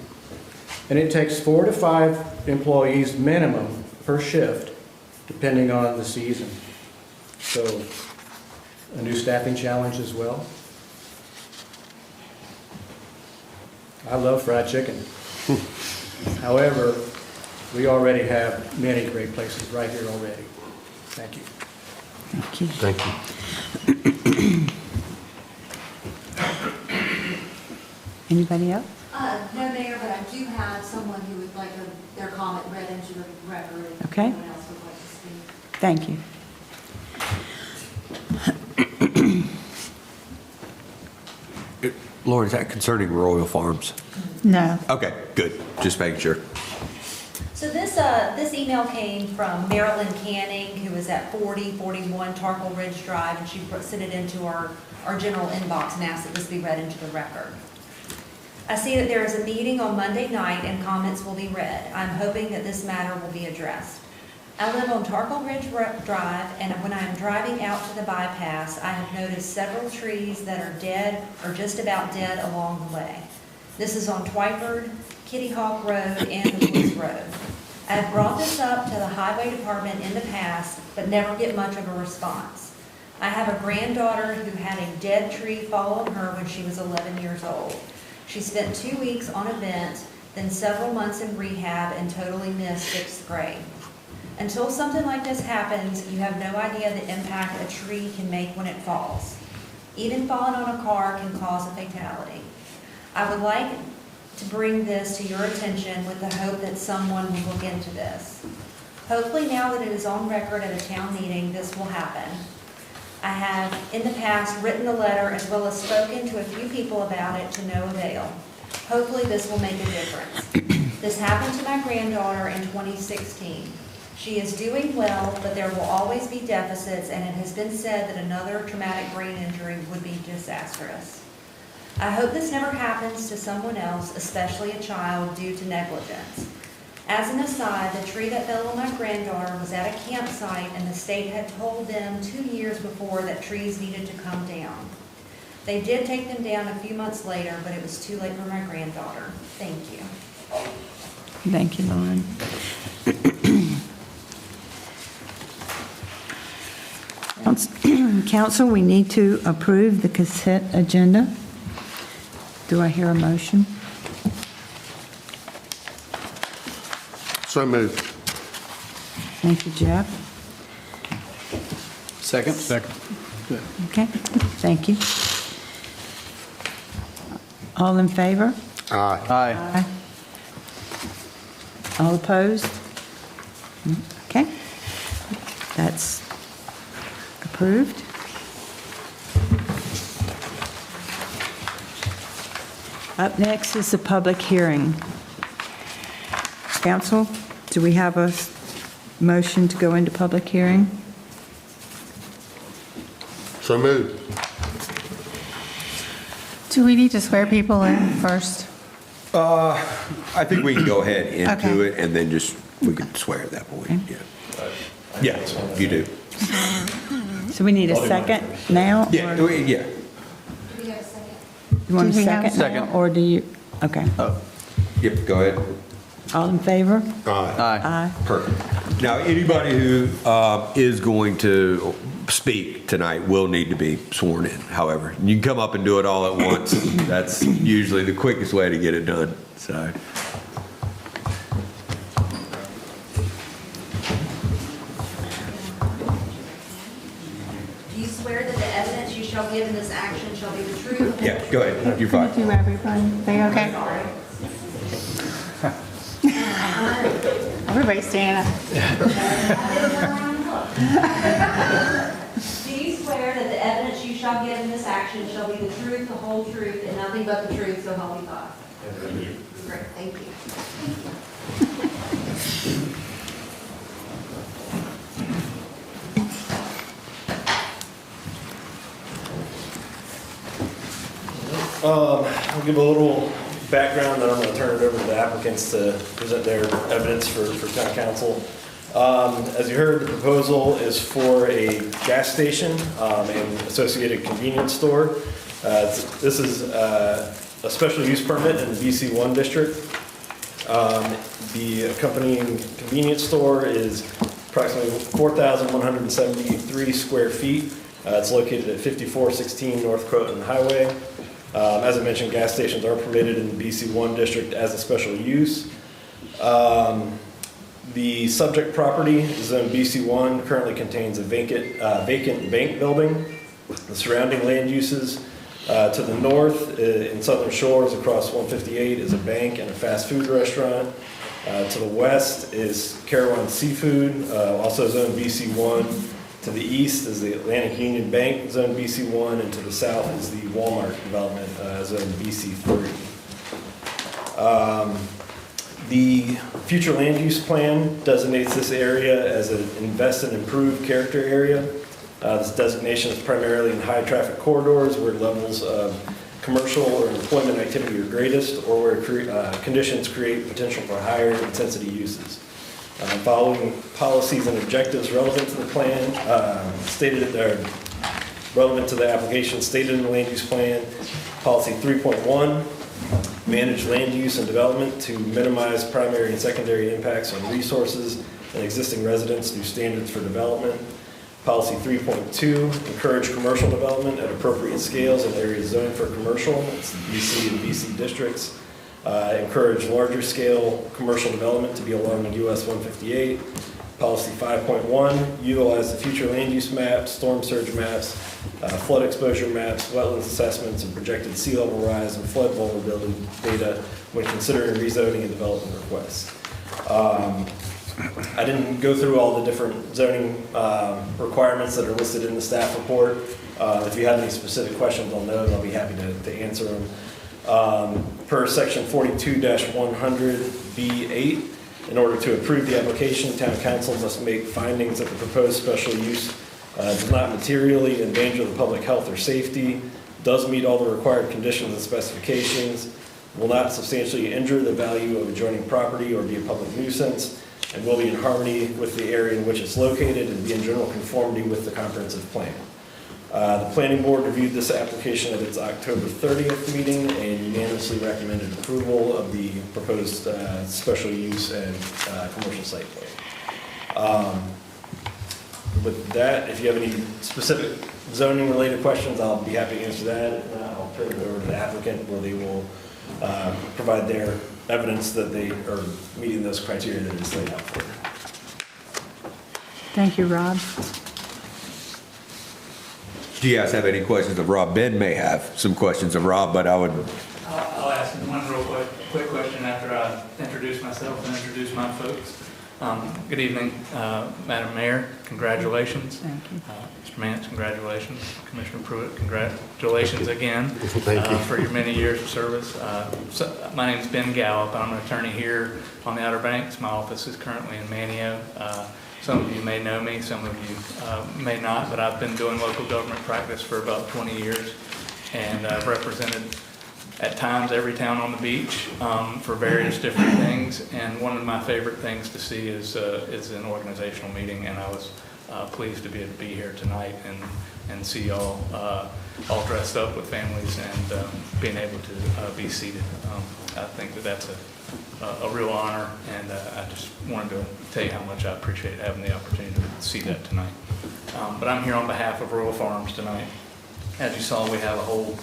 and it takes 4 to 5 employees minimum per shift, depending on the season. So, a new staffing challenge as well. I love fried chicken. However, we already have many great places right here already. Thank you. Thank you. Thank you. Anybody else? No, Mayor, but I do have someone who would like their comment read into the record. If Okay. anyone else would like to speak. Thank you. Lauren, is that concerning Royal Farms? No. Okay, good. Just making sure. So this email came from Marilyn Canning, who is at 4041 Tarkle Ridge Drive, and she sent it into our general inbox and asked that this be read into the record. I see that there is a meeting on Monday night and comments will be read. I'm hoping that this matter will be addressed. I live on Tarkle Ridge Drive, and when I am driving out to the bypass, I have noticed several trees that are dead or just about dead along the way. This is on Twyford, Kitty Hawk Road, and the Woods Road. I have brought this up to the Highway Department in the past, but never get much of a response. I have a granddaughter who had a dead tree fall on her when she was 11 years old. She spent 2 weeks on a vent, then several months in rehab, and totally missed 6th grade. Until something like this happens, you have no idea the impact a tree can make when it falls. Even falling on a car can cause a fatality. I would like to bring this to your attention with the hope that someone will look into this. Hopefully now that it is on record at a town meeting, this will happen. I have in the past written a letter as well as spoken to a few people about it to no avail. Hopefully this will make a difference. This happened to my granddaughter in 2016. She is doing well, but there will always be deficits, and it has been said that another traumatic brain injury would be disastrous. I hope this never happens to someone else, especially a child, due to negligence. As an aside, the tree that fell on my granddaughter was at a campsite, and the state had told them 2 years before that trees needed to come down. They did take them down a few months later, but it was too late for my granddaughter. Thank you. Thank you, Lauren. Council, we need to approve the consent agenda. Do I hear a motion? So moved. Thank you, Jeff. Second? Okay, thank you. All in favor? Aye. Aye. All opposed? Okay, that's approved. Up next is the public hearing. Council, do we have a motion to go into public hearing? So moved. Do we need to swear people in first? I think we can go ahead into Okay. it and then just, we can swear at that point, yeah. Yeah, you do. So we need a second now? Yeah, or- yeah. Do we have a second? You want a Do we have a second now, second? or do you, okay. Yep, go ahead. All in favor? Aye. Aye. Aye. Perfect. Now, anybody who is going to speak tonight will need to be sworn in, however. You can come up and do it all at once. That's usually the quickest way to get it done, so. Do you swear that the evidence you shall give in this action shall be the truth? Yeah, go ahead, you're fine. Do everybody, they okay? Everybody's standing up. Do you swear that the evidence you shall give in this action shall be the truth, the whole truth, and nothing but the truth, so help me God? Great, thank you. I'll give a little background, then I'm going to turn it over to the applicants to present their evidence for town council. As you heard, the proposal is for a gas station and associated convenience store. This is a special use permit in the BC1 district. The accompanying convenience store is approximately 4,173 square feet. It's located at 5416 North Croton Highway. As I mentioned, gas stations are permitted in the BC1 district as a special use. The subject property, zone BC1, currently contains a vacant bank building. The surrounding land uses to the north in Southern Shores across 158 is a bank and a fast food restaurant. To the west is Carolina Seafood, also zone BC1. To the east is the Atlantic Union Bank, zone BC1, and to the south is the Walmart development, zone BC3. The future land use plan designates this area as an invest and improve character area. This designation is primarily in high traffic corridors where levels of commercial or employment activity are greatest, or where conditions create potential for higher intensity uses. Following policies and objectives relevant to the plan, relevant to the application stated in the land use plan, policy 3.1, manage land use and development to minimize primary and secondary impacts on resources and existing residents through standards for development. Policy 3.2, encourage commercial development at appropriate scales in areas zoned for commercial. It's the BC and BC districts. Encourage larger scale commercial development to be along US 158. Policy 5.1, utilize the future land use maps, storm surge maps, flood exposure maps, wetlands assessments, and projected sea level rise and flood vulnerability data when considering rezoning and development requests. I didn't go through all the different zoning requirements that are listed in the staff report. If you have any specific questions on those, I'll be happy to answer them. Per section 42-100B8, in order to approve the application, town council must make findings that the proposed special use does not materially endanger the public health or safety, does meet all the required conditions and specifications, will not substantially injure the value of adjoining property or be a public nuisance, and will be in harmony with the area in which it's located and be in general conformity with the comprehensive plan. The planning board reviewed this application at its October 30th meeting and unanimously recommended approval of the proposed special use and commercial site plan. With that, if you have any specific zoning related questions, I'll be happy to answer that. If not, I'll turn it over to the applicant where they will provide their evidence that they are meeting those criteria that is laid out for you. Thank you, Rob. Do you guys have any questions of Rob? Ben may have some questions of Rob, but I would... I'll ask one real quick question after I introduce myself and introduce my folks. Good evening, Madam Mayor. Congratulations. Thank you. Mr. Mance, congratulations. Commissioner Pruitt, congratulations again Thank you. for your many years of service. My name is Ben Gallup. I'm an attorney here on the Outer Banks. My office is currently in Manio. Some of you may know me, some of you may not, but I've been doing local government practice for about 20 years, and I've represented at times every town on the beach for various different things. And one of my favorite things to see is an organizational meeting, and I was pleased to be able to be here tonight and see y'all all dressed up with families and being able to be seated. I think that that's a real honor, and I just wanted to tell you how much I appreciate having the opportunity to see that tonight. But I'm here on behalf of Rural Farms tonight. As you saw, we have a whole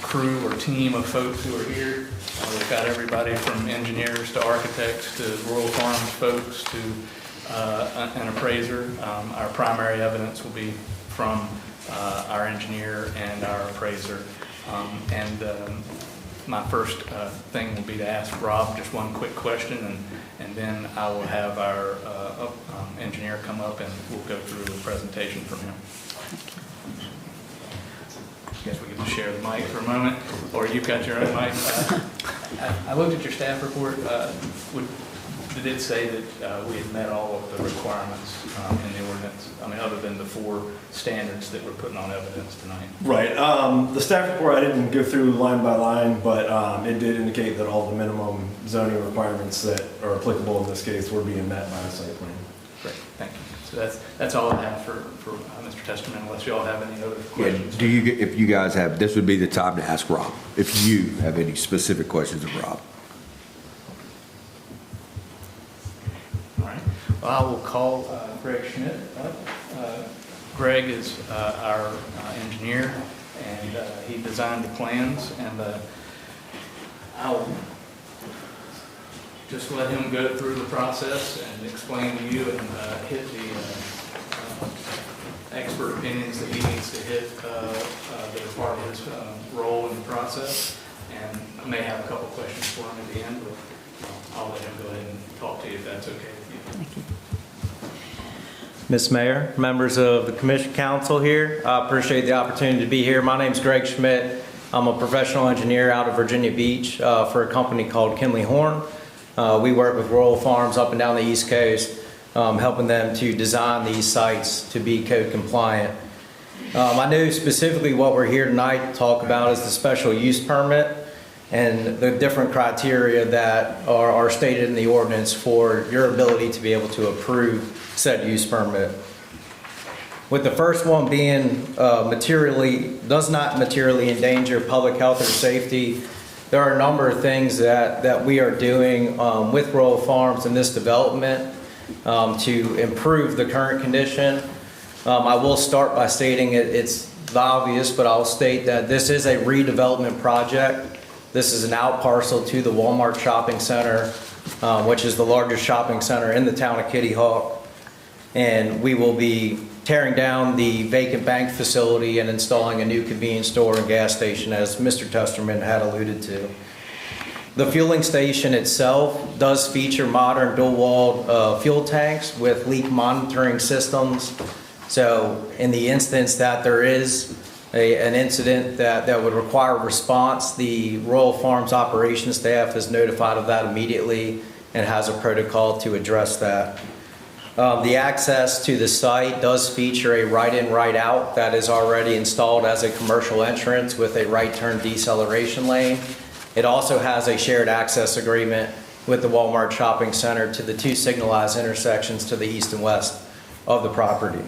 crew or team of folks who are here. We've got everybody from engineers to architects to Rural Farms folks to an appraiser. Our primary evidence will be from our engineer and our appraiser. my first thing will be to ask Rob just one quick question, and then I will have our engineer come up and we'll go through a presentation from him. I guess we can just share the mic for a moment, or you've got your own mic. I looked at your staff report. Did it say that we had met all of the requirements in the ordinance? I mean, other than the 4 standards that we're putting on evidence tonight? Right. The staff report, I didn't go through line by line, but it did indicate that all the minimum zoning requirements that are applicable in this case were being met by the site plan. Great, thank you. So that's all I have for Mr. Testerman, unless you all have any other questions. Yeah, if you guys have, this would be the time to ask Rob, if you have any specific questions of Rob. All right. Well, I will call Greg Schmidt up. Greg is our engineer, and he designed the plans, and I'll just let him go through the process and explain to you and hit the expert opinions that he needs to hit that are part of his role in the process. And I may have a couple questions for him at the end, but I'll let him go ahead and talk to you if that's okay with you. Thank you. Ms. Mayor, members of the Commission Council here, I appreciate the opportunity to be here. My name is Greg Schmidt. I'm a professional engineer out of Virginia Beach for a company called Kinley Horn. We work with Royal Farms up and down the East Coast, helping them to design these sites to be code compliant. I know specifically what we're here tonight to talk about is the special use permit and the different criteria that are stated in the ordinance for your ability to be able to approve said use permit. With the first one being does not materially endanger public health or safety, there are a number of things that we are doing with Royal Farms in this development to improve the current condition. I will start by stating it's obvious, but I'll state that this is a redevelopment project. This is an out parcel to the Walmart Shopping Center, which is the largest shopping center in the town of Kitty Hawk. And we will be tearing down the vacant bank facility and installing a new convenience store and gas station, as Mr. Testerman had alluded to. The fueling station itself does feature modern dual-walled fuel tanks with leak monitoring systems. So in the instance that there is an incident that would require response, the Royal Farms operations staff is notified of that immediately and has a protocol to address that. The access to the site does feature a right-in, right-out that is already installed as a commercial entrance with a right turn deceleration lane. It also has a shared access agreement with the Walmart Shopping Center to the 2 signalized intersections to the east and west of the property.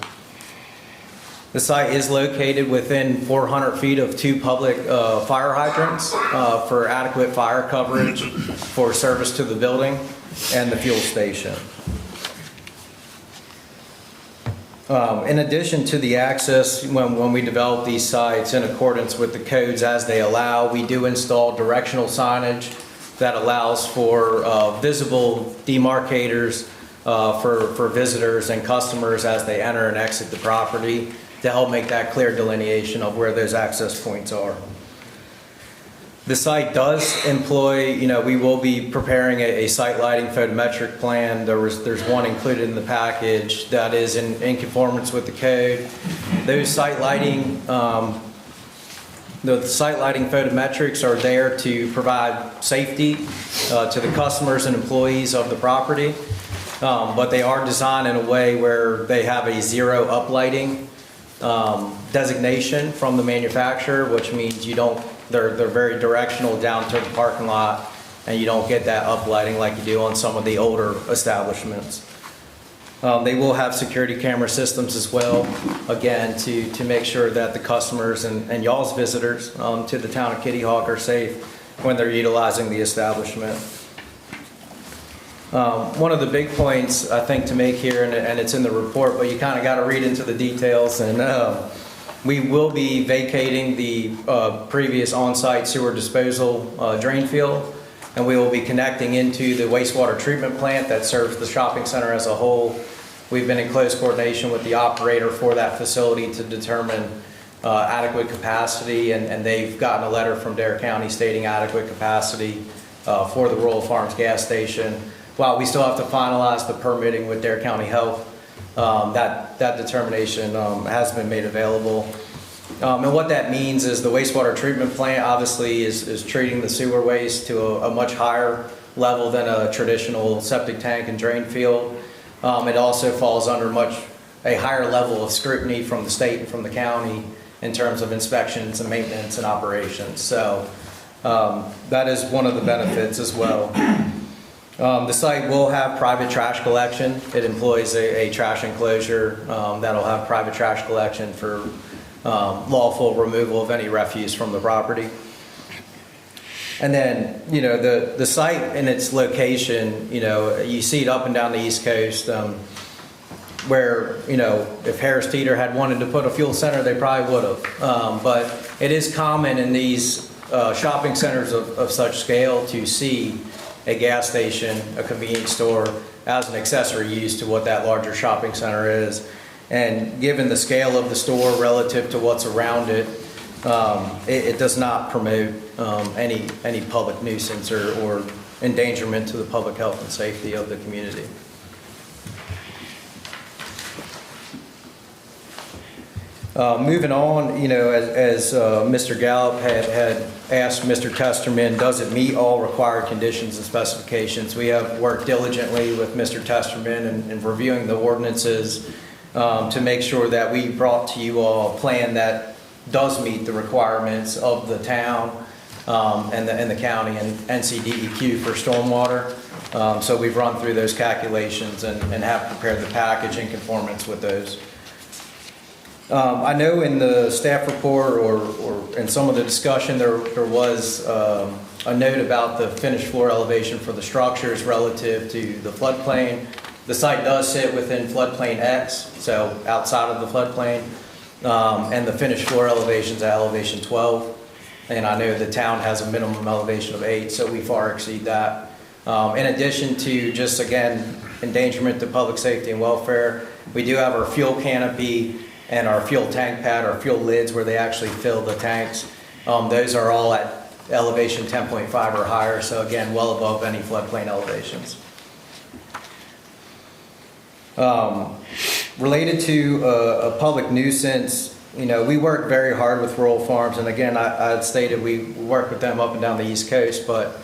The site is located within 400 feet of 2 public fire hydrants for adequate fire coverage for service to the building and the fuel station. In addition to the access, when we develop these sites in accordance with the codes as they allow, we do install directional signage that allows for visible demarcators for visitors and customers as they enter and exit the property to help make that clear delineation of where those access points are. The site does employ, we will be preparing a site lighting photometric plan. There's one included in the package that is in conformance with the code. Those site lighting, the site lighting photometrics are there to provide safety to the customers and employees of the property, but they are designed in a way where they have a zero uplighting designation from the manufacturer, which means they're very directional down to the parking lot, and you don't get that uplighting like you do on some of the older establishments. They will have security camera systems as well, again, to make sure that the customers and y'all's visitors to the town of Kitty Hawk are safe when they're utilizing the establishment. One of the big points I think to make here, and it's in the report, but you kind of got to read into the details, and we will be vacating the previous on-site sewer disposal drain field, and we will be connecting into the wastewater treatment plant that serves the shopping center as a whole. We've been in close coordination with the operator for that facility to determine adequate capacity, and they've gotten a letter from Dare County stating adequate capacity for the Royal Farms gas station. While we still have to finalize the permitting with Dare County Health, that determination has been made available. And what that means is the wastewater treatment plant obviously is treating the sewer waste to a much higher level than a traditional septic tank and drain field. It also falls under a higher level of scrutiny from the state and from the county in terms of inspections and maintenance and operations. So that is one of the benefits as well. The site will have private trash collection. It employs a trash enclosure that'll have private trash collection for lawful removal of any refuse from the property. And then, you know, the site and its location, you know, you see it up and down the East Coast, where, you know, if Harris Teeter had wanted to put a fuel center, they probably would have. But it is common in these shopping centers of such scale to see a gas station, a convenience store, as an accessory use to what that larger shopping center is. And given the scale of the store relative to what's around it, it does not promote any public nuisance or endangerment to the public health and safety of the community. Moving on, you know, as Mr. Gallup had asked Mr. Testerman, does it meet all required conditions and specifications? We have worked diligently with Mr. Testerman in reviewing the ordinances to make sure that we brought to you all a plan that does meet the requirements of the town and the county and NCDEQ for stormwater. So we've run through those calculations and have prepared the package in conformance with those. I know in the staff report or in some of the discussion there was a note about the finished floor elevation for the structures relative to the floodplain. The site does sit within floodplain X, so outside of the floodplain, and the finished floor elevation's at elevation 12. And I know the town has a minimum elevation of 8, so we far exceed that. In addition to just, again, endangerment to public safety and welfare, we do have our fuel canopy and our fuel tank pad, our fuel lids where they actually fill the tanks. Those are all at elevation 10.5 or higher, so again, well above any floodplain elevations. Related to a public nuisance, you know, we work very hard with Royal Farms, and again, I had stated we work with them up and down the East Coast, but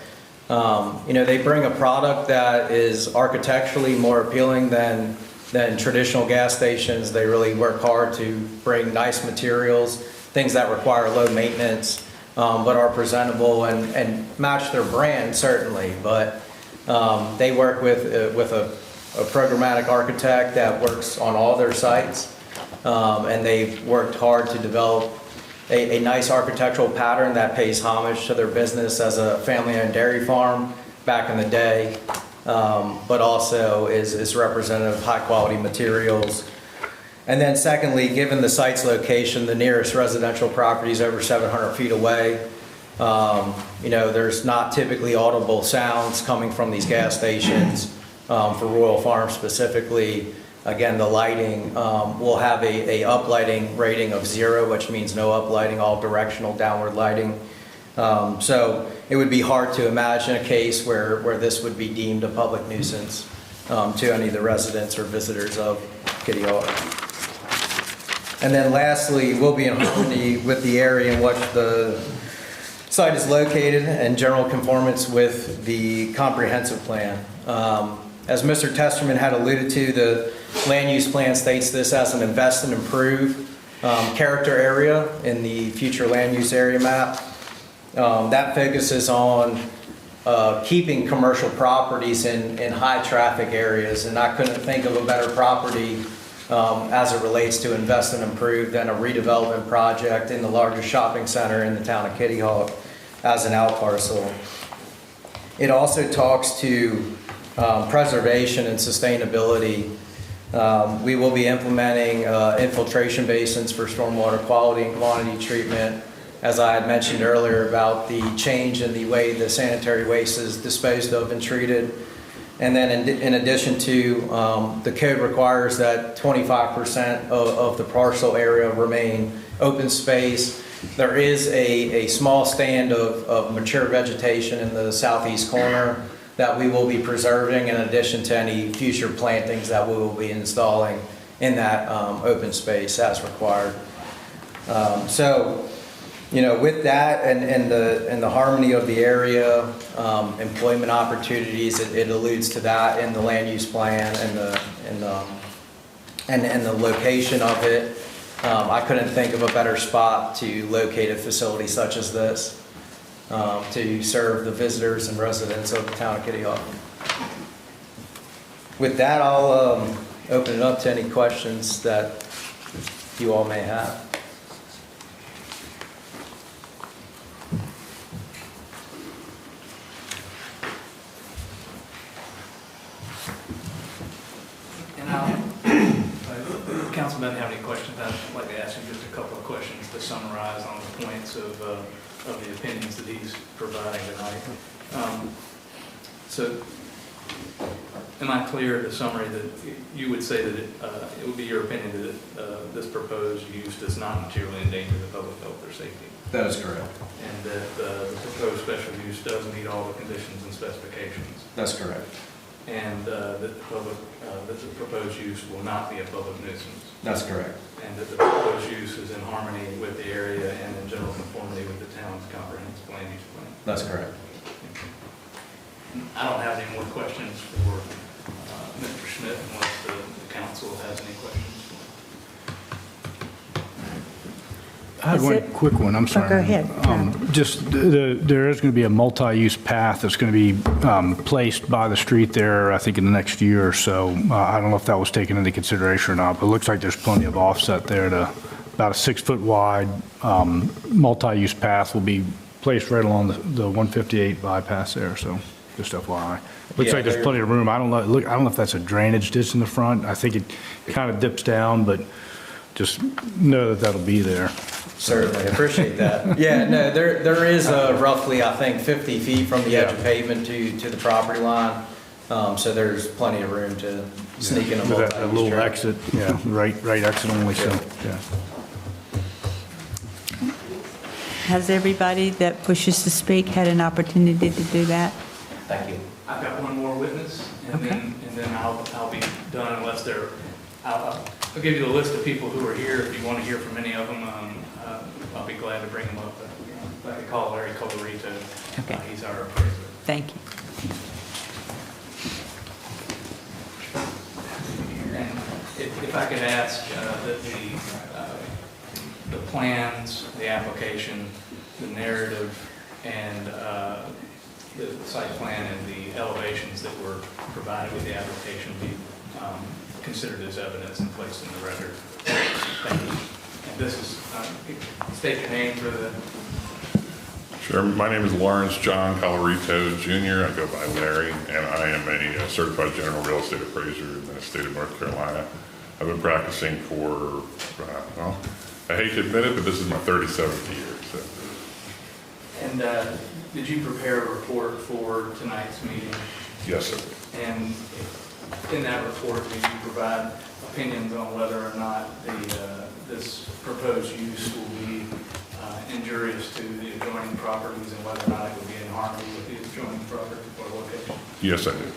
you know, they bring a product that is architecturally more appealing than traditional gas stations. They really work hard to bring nice materials, things that require low maintenance, but are presentable and match their brand, certainly. But they work with a programmatic architect that works on all their sites, and they've worked hard to develop a nice architectural pattern that pays homage to their business as a family-owned dairy farm back in the day. But also is representative of high-quality materials. And then secondly, given the site's location, the nearest residential property is over 700 feet away. You know, there's not typically audible sounds coming from these gas stations. For Royal Farms specifically, again, the lighting will have a uplighting rating of 0, which means no uplighting, all directional downward lighting. So it would be hard to imagine a case where this would be deemed a public nuisance to any of the residents or visitors of Kitty Hawk. And then lastly, we'll be in harmony with the area in which the site is located and general conformance with the comprehensive plan. As Mr. Testerman had alluded to, the land use plan states this as an invest and improve character area in the future land use area map. That focuses on keeping commercial properties in high traffic areas, and I couldn't think of a better property as it relates to invest and improve than a redevelopment project in the largest shopping center in the town of Kitty Hawk as an out parcel. It also talks to preservation and sustainability. We will be implementing infiltration basins for stormwater quality and quantity treatment, as I had mentioned earlier about the change in the way the sanitary waste is disposed of and treated. And then in addition to, the code requires that 25% of the parcel area remain open space. There is a small stand of mature vegetation in the southeast corner that we will be preserving in addition to any future plantings that we will be installing in that open space as required. So, you know, with that and the harmony of the area, employment opportunities, it alludes to that in the land use plan and the location of it. I couldn't think of a better spot to locate a facility such as this to serve the visitors and residents of the town of Kitty Hawk. With that, I'll open it up to any questions that you all may have. Councilman, have any questions? I'd like to ask him just a couple of questions to summarize on the points of the opinions that he's providing tonight. So, am I clear in the summary that you would say that it would be your opinion that this proposed use does not materially endanger the public health or safety? That is correct. And that the proposed special use does meet all the conditions and specifications? That's correct. And that the proposed use will not be a public nuisance? That's correct. And that the proposed use is in harmony with the area and in general conformity with the town's comprehensive land use plan? That's correct. I don't have any more questions for Mr. Schmidt unless the council has any questions. I had one quick one, I'm sorry. go ahead. There is going to be a multi-use path that's going to be placed by the street there, I think, in the next year or so. I don't know if that was taken into consideration or not, but it looks like there's plenty of offset there to about a 6-foot wide multi-use path will be placed right along the 158 bypass there, so just FYI. Looks like there's plenty of room. I don't know if that's a drainage ditch in the front. I think it kind of dips down, but just know that that'll be there. Certainly, appreciate that. Yeah, no, there is roughly, I think, 50 feet from the edge of pavement to the property line. So there's plenty of room to sneak in a multi-use a little track. exit, right exit only, so, yeah. Has everybody that wishes to speak had an opportunity to do that? Thank you. I've got one more witness, and then I'll be done unless they're. I'll give you a list of people who are here. If you want to hear from any of them, I'll be glad to bring them up. I could call Larry Colorito. Okay. He's our appraiser. Thank you. And if I could ask that the plans, the application, the narrative, and the site plan and the elevations that were provided with the application be considered as evidence and placed in the record. Thank you. And this is, state your name for the... Sure. My name is Lawrence John Colorito Jr. I go by Larry, and I am a certified general real estate appraiser in the state of North Carolina. I've been practicing for, well, I hate to admit it, but this is my 37th year. So. And did you prepare a report for tonight's meeting? Yes, sir. And in that report, did you provide opinions on whether or not this proposed use will be injurious to the adjoining properties and whether or not it would be in harmony with the adjoining property or location? Yes, I did.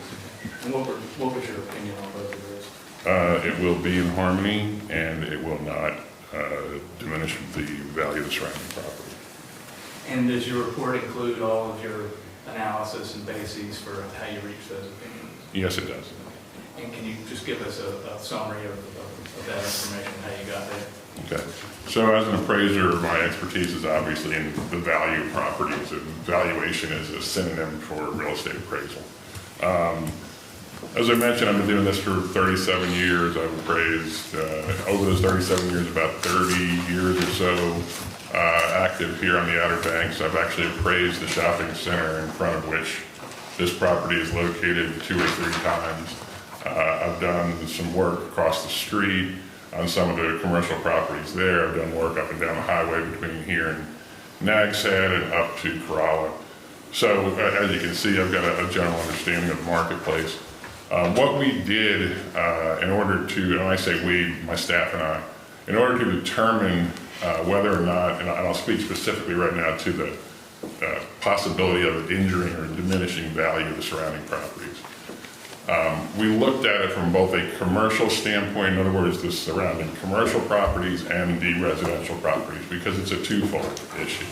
And what was your opinion on both of those? It will be in harmony, and it will not diminish the value of the surrounding property. And does your report include all of your analysis and bases for how you reach those opinions? Yes, it does. And can you just give us a summary of that information, how you got there? Okay. So as an appraiser, my expertise is obviously in the value of properties, and valuation is a synonym for real estate appraisal. As I mentioned, I've been doing this for 37 years. I've appraised, over those 37 years, about 30 years or so active here on the Outer Banks. I've actually appraised the shopping center in front of which this property is located 2 or 3 times. I've done some work across the street on some of the commercial properties there. I've done work up and down the highway between here and Nags Head and up to Corolla. So as you can see, I've got a general understanding of the marketplace. What we did in order to, and I say we, my staff and I, in order to determine whether or not, and I'll speak specifically right now to the possibility of it injuring or diminishing value of the surrounding properties. We looked at it from both a commercial standpoint, in other words, the surrounding commercial properties and the residential properties, because it's a twofold issue.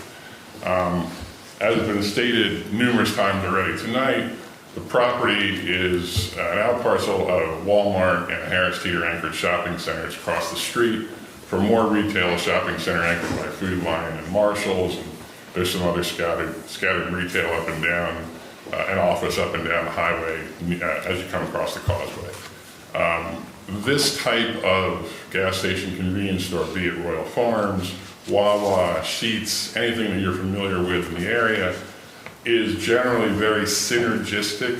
As has been stated numerous times already tonight, the property is an outparcel of Walmart and Harris Teeter anchored shopping centers across the street from more retail shopping center anchored by Food Lion and Marshalls. And there's some other scattered retail up and down, an office up and down the highway as you come across the causeway. This type of gas station convenience store, be it Royal Farms, Wawa, Sheetz, anything that you're familiar with in the area, is generally very synergistic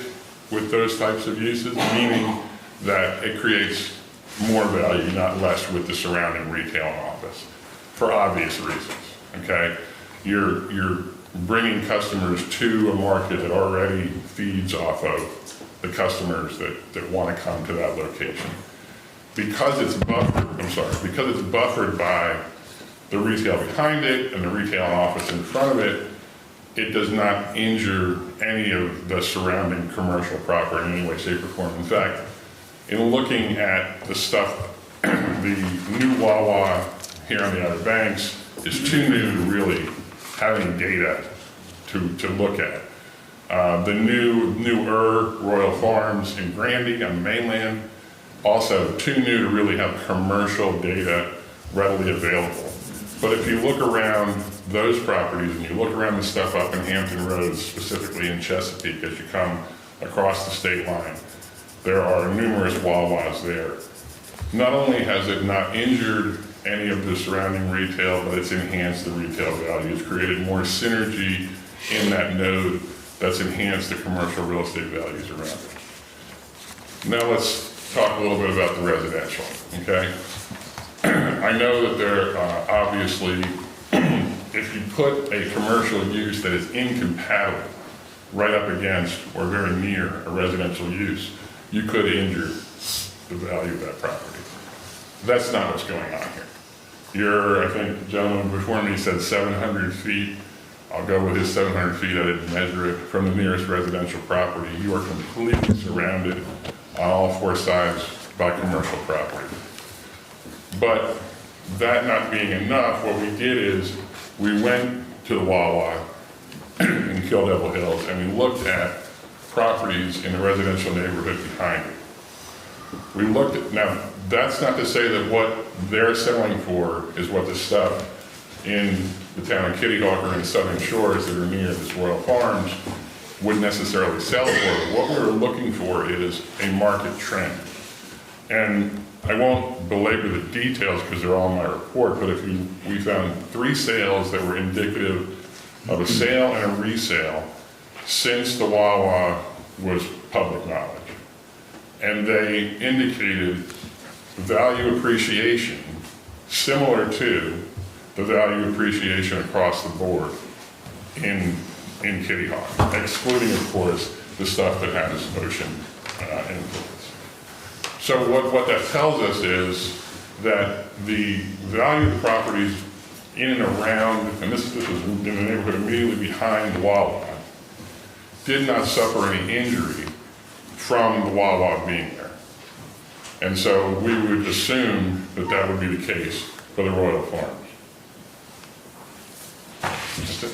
with those types of uses, meaning that it creates more value, not less, with the surrounding retail and office, for obvious reasons, okay? You're bringing customers to a market that already feeds off of the customers that want to come to that location. Because it's buffered by the retail behind it and the retail office in front of it, it does not injure any of the surrounding commercial property in any way, shape, or form. In fact, in looking at the stuff, the new Wawa here on the Outer Banks is too new to really have any data to look at. The newer Royal Farms in Grandy on the mainland, also too new to really have commercial data readily available. But if you look around those properties and you look around the stuff up in Hampton Roads, specifically in Chesapeake, as you come across the state line, there are numerous Wawas there. Not only has it not injured any of the surrounding retail, but it's enhanced the retail value. It's created more synergy in that node that's enhanced the commercial real estate values around it. Now let's talk a little bit about the residential, okay? I know that there obviously, if you put a commercial use that is incompatible right up against or very near a residential use, you could injure the value of that property. That's not what's going on here. I think the gentleman before me said 700 feet. I'll go with his 700 feet. I didn't measure it from the nearest residential property. You are completely surrounded on all four sides by commercial property. But that not being enough, what we did is we went to the Wawa in Kill Devil Hills and we looked at properties in the residential neighborhood behind it. We looked at, now that's not to say that what they're selling for is what the stuff in the town of Kitty Hawk or in the Southern Shores that are near this Royal Farms would necessarily sell for. What we were looking for is a market trend. And I won't belabor the details because they're all in my report, but we found 3 sales that were indicative of a sale and a resale since the Wawa was public knowledge. And they indicated value appreciation similar to the value appreciation across the board in Kitty Hawk, excluding, of course, the stuff that has ocean influence. So what that tells us is that the value of the properties in and around, and this was in the neighborhood immediately behind the Wawa, did not suffer any injury from the Wawa being there. And so we would assume that that would be the case for the Royal Farms. That's it.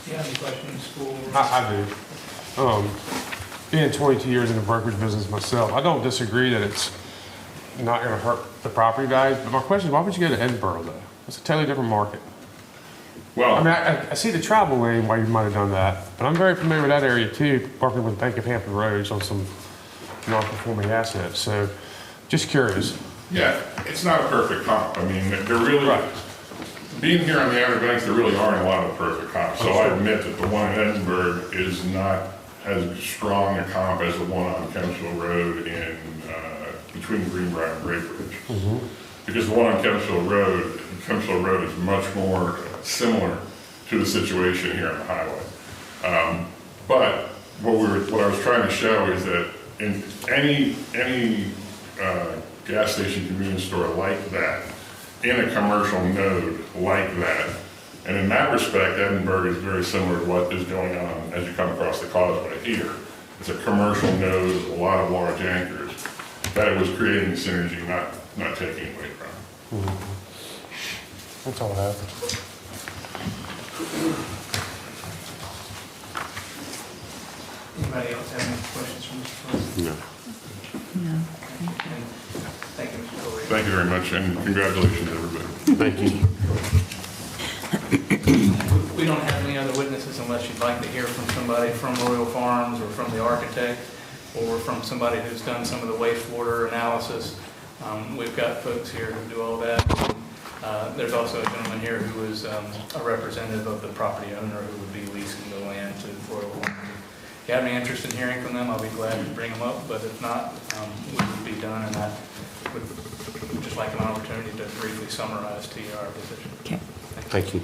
Do you have any questions for? I do. Being 22 years in the brokerage business myself, I don't disagree that it's not going to hurt the property values. But my question is, why would you go to Edinburgh, though? It's a totally different market. Well, I mean, I see the travel lane why you might have done that, but I'm very familiar with that area too, working with Bank of Hampton Roads on some non-performing assets. So, just curious. Yeah, it's not a perfect comp. I mean, there really, being here on the Outer Banks, there really aren't a lot of perfect comps. So I admit that the one in Edinburgh is not as strong a comp as the one on Kempsville Road in between Greenbrier and Great Bridge. Because the one on Kempsville Road is much more similar to the situation here on the highway. But what I was trying to show is that in any gas station convenience store like that in a commercial node like that. And in that respect, Edinburgh is very similar to what is going on as you come across the causeway here. It's a commercial node with a lot of large anchors. That it was creating synergy, not taking away from. That's all I have. Anybody else have any questions for Mr. President? No. No. Thank you, Mr. Corey. Thank you very much, and congratulations, everybody. Thank you. We don't have any other witnesses unless you'd like to hear from somebody from Royal Farms or from the architect or from somebody who's done some of the wastewater analysis. We've got folks here who do all that. There's also a gentleman here who is a representative of the property owner who would be leasing the land to Royal Farms. If you have any interest in hearing from them, I'll be glad to bring them up, but if not, we would be done, and I would just like an opportunity to briefly summarize to you our position. Okay. Thank you.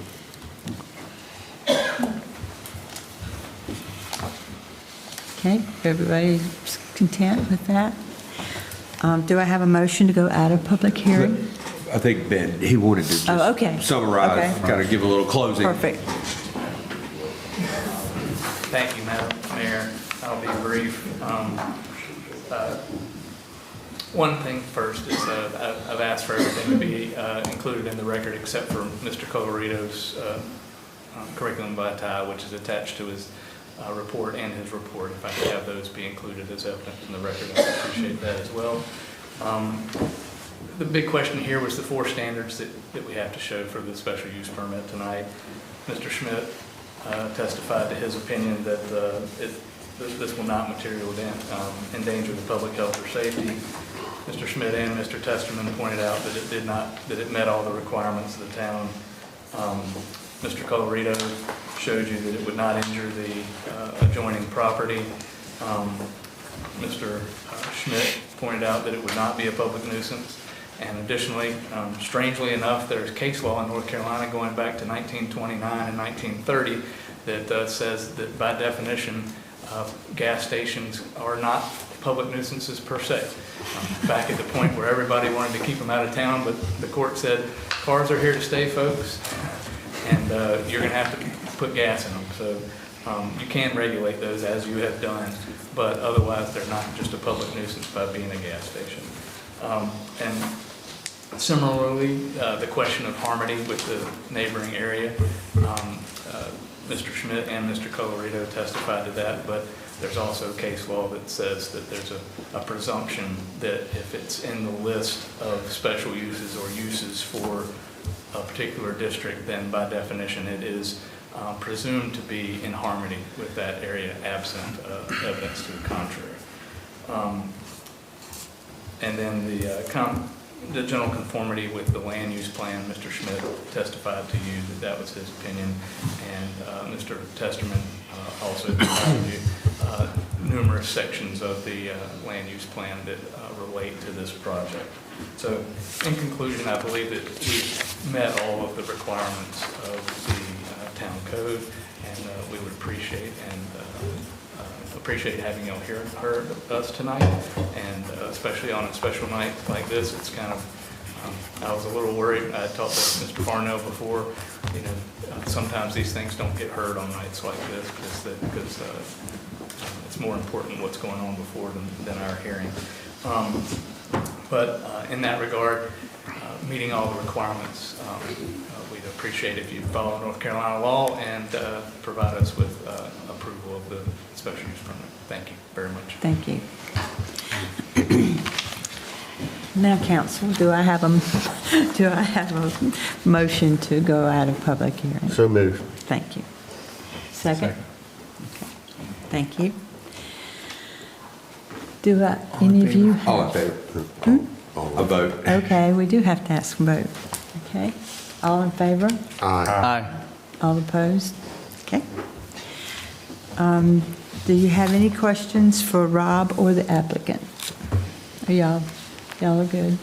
Okay, everybody's content with that? Do I have a motion to go out of public hearing? I think Ben, he wanted to just okay. summarize, Okay. kind of give a little closing. Perfect. Thank you, Madam Mayor. I'll be brief. One thing first is I've asked for everything to be included in the record except for Mr. Colorito's curriculum vitae, which is attached to his report and his report. If I could have those be included as evidence in the record, I would appreciate that as well. The big question here was the 4 standards that we have to show for the special use permit tonight. Mr. Schmidt testified to his opinion that this will not materially endanger the public health or safety. Mr. Schmidt and Mr. Testerman pointed out that it did not, that it met all the requirements of the town. Mr. Colorito showed you that it would not injure the adjoining property. Mr. Schmidt pointed out that it would not be a public nuisance. And additionally, strangely enough, there's case law in North Carolina going back to 1929 and 1930 that says that by definition, gas stations are not public nuisances per se. Back at the point where everybody wanted to keep them out of town, but the court said, cars are here to stay, folks, and you're going to have to put gas in them. So you can regulate those as you have done, but otherwise they're not just a public nuisance by being a gas station. And similarly, the question of harmony with the neighboring area, Mr. Schmidt and Mr. Colorito testified to that, but there's also case law that says that there's a presumption that if it's in the list of special uses or uses for a particular district, then by definition it is presumed to be in harmony with that area, absent evidence to the contrary. And then the general conformity with the land use plan, Mr. Schmidt testified to you that that was his opinion, and Mr. Testerman also provided you numerous sections of the land use plan that relate to this project. So in conclusion, I believe that we've met all of the requirements of the town code, and we would appreciate having y'all heard us tonight, and especially on a special night like this. It's kind of, I was a little worried. I talked to Mr. Farnell before, you know, sometimes these things don't get heard on nights like this because it's more important what's going on before than our hearing. But in that regard, meeting all the requirements, we'd appreciate if you follow North Carolina law and provide us with approval of the special use permit. Thank you very much. Thank you. Now, council, do I have a motion to go out of public hearing? So moved. Thank you. Second? Okay. Thank you. Do any of you? All in favor? A vote. Okay, we do have to ask a vote. Okay. All in favor? Aye. All opposed? Okay. Do you have any questions for Rob or the applicant? Are y'all are good?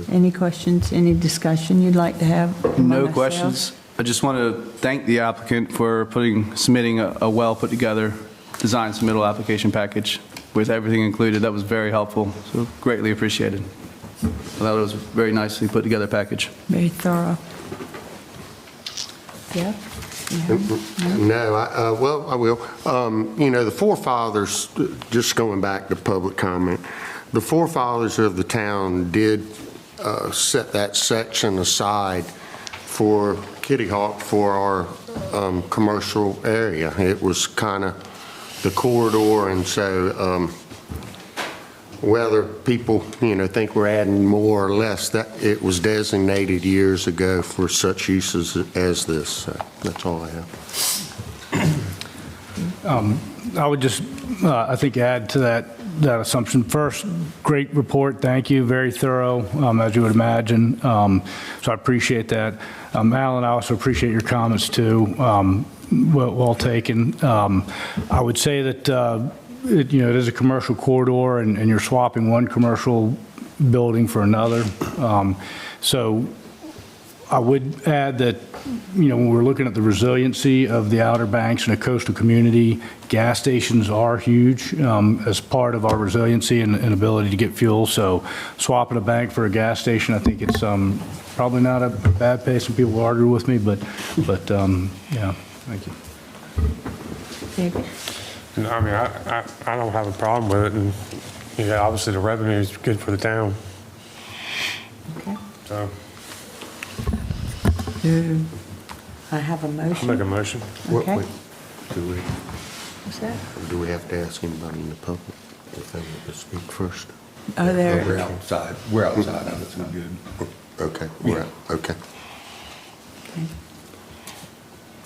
Any questions, any discussion you'd like to have? No among questions. ourselves? I just want to thank the applicant for submitting a well put together design submittal application package. with everything included. That was very helpful, so greatly appreciated. I thought it was a very nicely put together package. Very thorough. Yeah? No, well, I will. You know, the forefathers, just going back to public comment, the forefathers of the town did set that section aside for Kitty Hawk for our commercial area. It was kind of the corridor, and so whether people, you know, think we're adding more or less, that it was designated years ago for such uses as this. So that's all I have. I would just, I think, add to that assumption. First, great report. Thank you. Very thorough, as you would imagine. So I appreciate that. Alan, I also appreciate your comments too. Well taken. I would say that it is a commercial corridor, and you're swapping one commercial building for another. So I would add that, when we're looking at the resiliency of the Outer Banks and a coastal community, gas stations are huge as part of our resiliency and ability to get fuel. So swapping a bank for a gas station, I think it's probably not a bad pay. Some people argue with me, but yeah, thank you. David? I mean, I don't have a problem with it, and obviously the revenue is good for the town. Okay. So Do I have a motion? I'll make a motion. Okay. Do we, What's that? do we have to ask anybody in the public if they want to speak first? Oh, there. We're outside. We're outside of it, so we're good. Okay, we're out. Okay.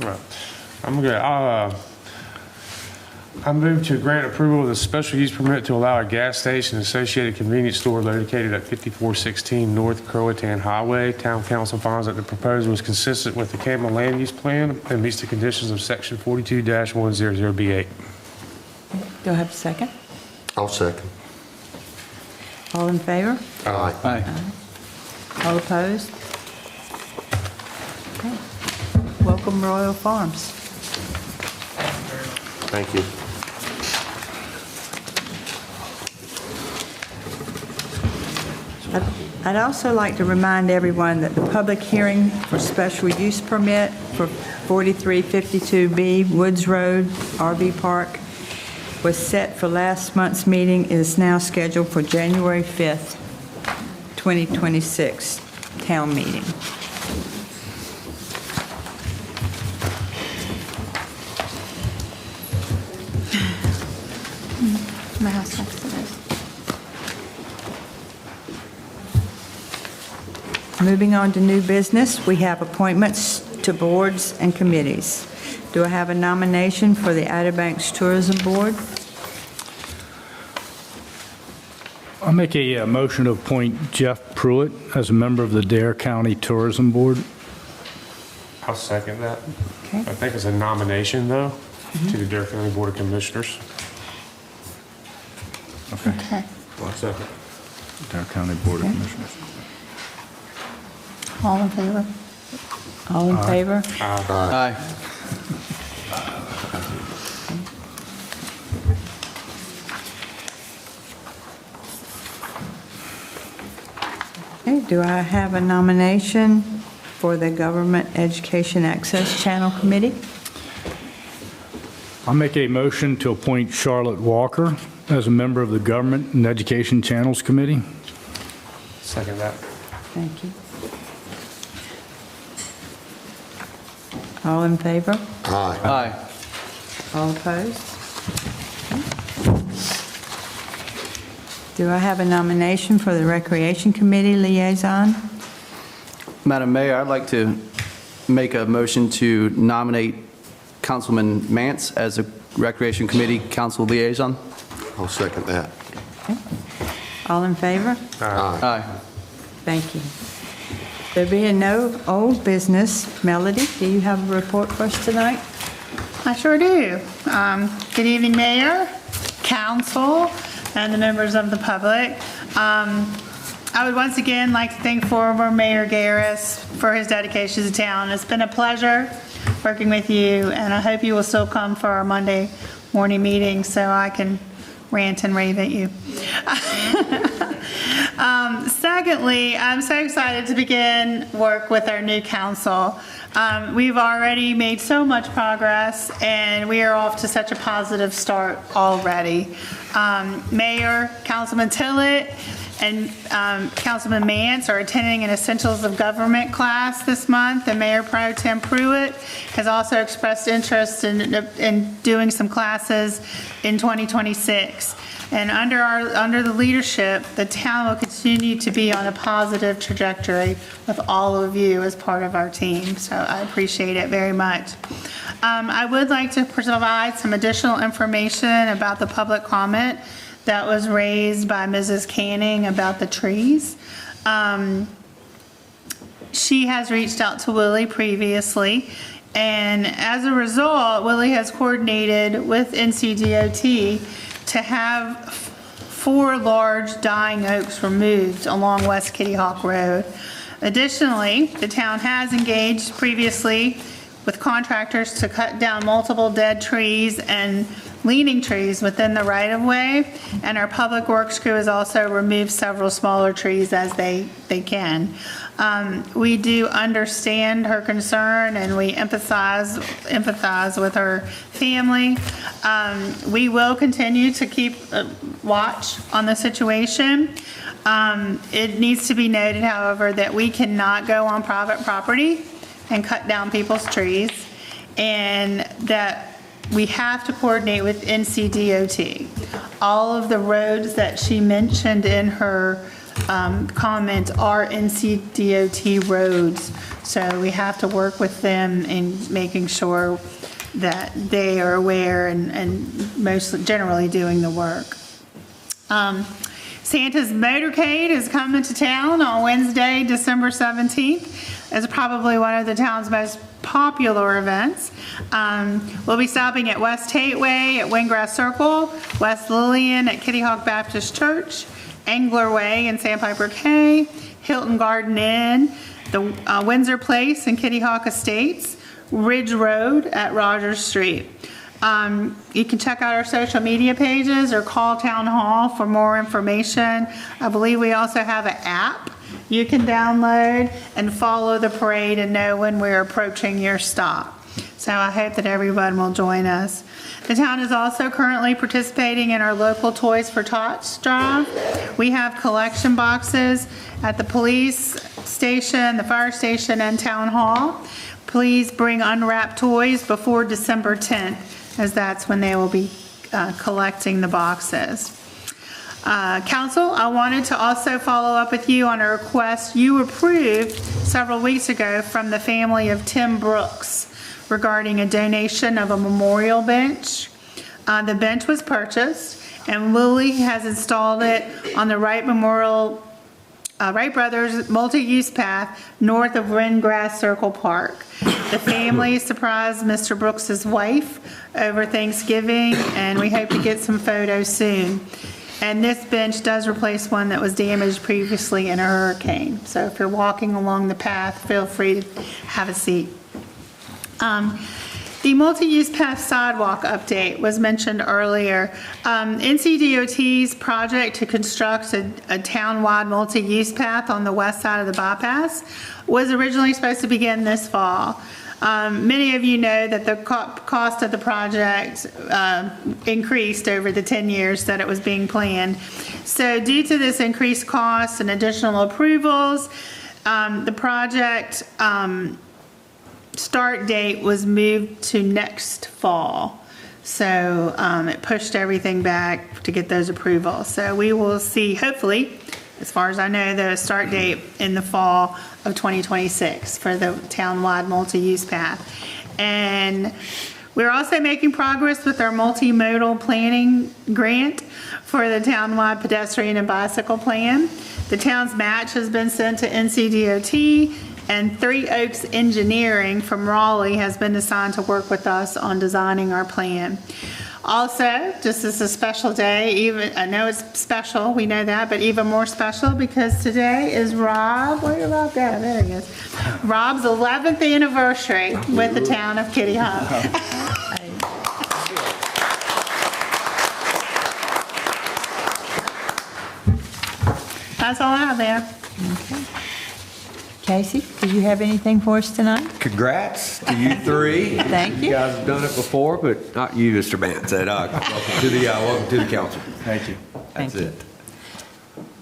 All right. I'm good. I move to grant approval of the special use permit to allow a gas station and associated convenience store located at 5416 North Croatan Highway. Town council finds that the proposal is consistent with the Campbell Land Use Plan and meets the conditions of section 42-100B8. Do I have a second? I'll second. All in favor? Aye. Aye. All opposed? Okay. Welcome Royal Farms. Thank you. I'd also like to remind everyone that the public hearing for special use permit for 4352B Woods Road RV Park was set for last month's meeting, is now scheduled for January 5th, 2026 town meeting. My house next to this. Moving on to new business, we have appointments to boards and committees. Do I have a nomination for the Outer Banks Tourism Board? I'll make a motion to appoint Jeff Pruitt as a member of the Dare County Tourism Board. I'll second that. Okay. I think it's a nomination, though, to the Dare County Board of Commissioners. Okay. I'll second. Dare County Board of Commissioners. All in favor? All in favor? Aye. Okay, do I have a nomination for the Government Education Access Channel Committee? I'll make a motion to appoint Charlotte Walker as a member of the Government and Education Channels Committee. Second that. Thank you. All in favor? Aye. Aye. All opposed? Do I have a nomination for the Recreation Committee liaison? Madam Mayor, I'd like to make a motion to nominate Councilman Mance as a Recreation Committee Council Liaison. I'll second that. Okay. All in favor? Aye. Thank you. There being no old business, Melody, do you have a report for us tonight? I sure do. Good evening, Mayor, Council, and the members of the public. I would once again like to thank former Mayor Garris for his dedication to town. It's been a pleasure working with you, and I hope you will still come for our Monday morning meeting so I can rant and rave at you. Secondly, I'm so excited to begin work with our new council. We've already made so much progress, and we are off to such a positive start already. Mayor, Councilman Tillett, and Councilman Mance are attending an Essentials of Government class this month, and Mayor Pro Tem Pruitt has also expressed interest in doing some classes in 2026. And under the leadership, the town will continue to be on a positive trajectory with all of you as part of our team. So I appreciate it very much. I would like to provide some additional information about the public comment that was raised by Mrs. Canning about the trees. She has reached out to Willie previously, and as a result, Willie has coordinated with NCDOT to have 4 large dying oaks removed along West Kitty Hawk Road. Additionally, the town has engaged previously with contractors to cut down multiple dead trees and leaning trees within the right-of-way, and our public works crew has also removed several smaller trees as they can. We do understand her concern, and we empathize with her family. We will continue to keep watch on the situation. It needs to be noted, however, that we cannot go on private property and cut down people's trees, and that we have to coordinate with NCDOT. All of the roads that she mentioned in her comment are NCDOT roads, so we have to work with them in making sure that they are aware and mostly generally doing the work. Santa's Motorcade is coming to town on Wednesday, December 17th. It's probably one of the town's most popular events. We'll be stopping at West Tateway at Windgrass Circle, West Lillian at Kitty Hawk Baptist Church, Angler Way in Sandpiper Cay, Hilton Garden Inn, the Windsor Place in Kitty Hawk Estates, Ridge Road at Rogers Street. You can check out our social media pages or call Town Hall for more information. I believe we also have an app you can download and follow the parade and know when we're approaching your stop. So I hope that everyone will join us. The town is also currently participating in our local Toys for Tots drive. We have collection boxes at the police station, the fire station, and Town Hall. Please bring unwrapped toys before December 10th, as that's when they will be collecting the boxes. Council, I wanted to also follow up with you on a request you approved several weeks ago from the family of Tim Brooks regarding a donation of a memorial bench. The bench was purchased, and Willie has installed it on the Wright Brothers multi-use path north of Windgrass Circle Park. The family surprised Mr. Brooks's wife over Thanksgiving, and we hope to get some photos soon. And this bench does replace one that was damaged previously in a hurricane. So if you're walking along the path, feel free to have a seat. The multi-use path sidewalk update was mentioned earlier. NCDOT's project to construct a town-wide multi-use path on the west side of the bypass was originally supposed to begin this fall. Many of you know that the cost of the project increased over the 10 years that it was being planned. So due to this increased cost and additional approvals, the project start date was moved to next fall. So it pushed everything back to get those approvals. So we will see, hopefully, as far as I know, the start date in the fall of 2026 for the town-wide multi-use path. And we're also making progress with our multimodal planning grant for the town-wide pedestrian and bicycle plan. The town's match has been sent to NCDOT, and Three Oaks Engineering from Raleigh has been assigned to work with us on designing our plan. Also, just as a special day, I know it's special, we know that, but even more special because today is Rob, where did Rob go? There he is. Rob's 11th anniversary with the town of Kitty Hawk. That's all I have there. Casey, do you have anything for us tonight? Congrats to you three. Thank you. You guys have done it before, but not you, Mr. Mance. Welcome to the council. Thank you. That's it.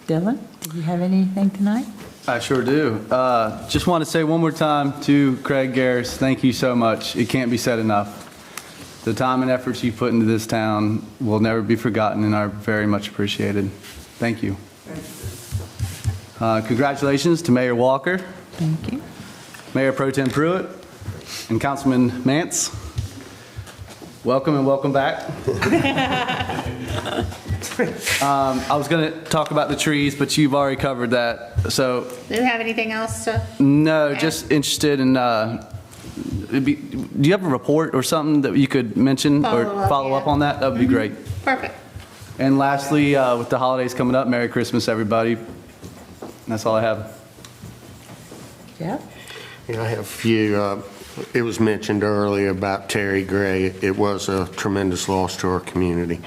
Dylan, do you have anything tonight? I sure do. Just want to say one more time to Craig Garris, thank you so much. It can't be said enough. The time and efforts you put into this town will never be forgotten and are very much appreciated. Thank you. Congratulations to Mayor Walker. Thank you. Mayor Pro Tem Pruitt and Councilman Mance. Welcome and welcome back. I was going to talk about the trees, but you've already covered that. So Do you have anything else to? no, just interested in, do you have a report or something that you could mention or follow up on that? That would be great. Perfect. And lastly, with the holidays coming up, Merry Christmas, everybody. That's all I have. Jeff? Yeah, I have a few. It was mentioned earlier about Terry Gray. It was a tremendous loss to our community.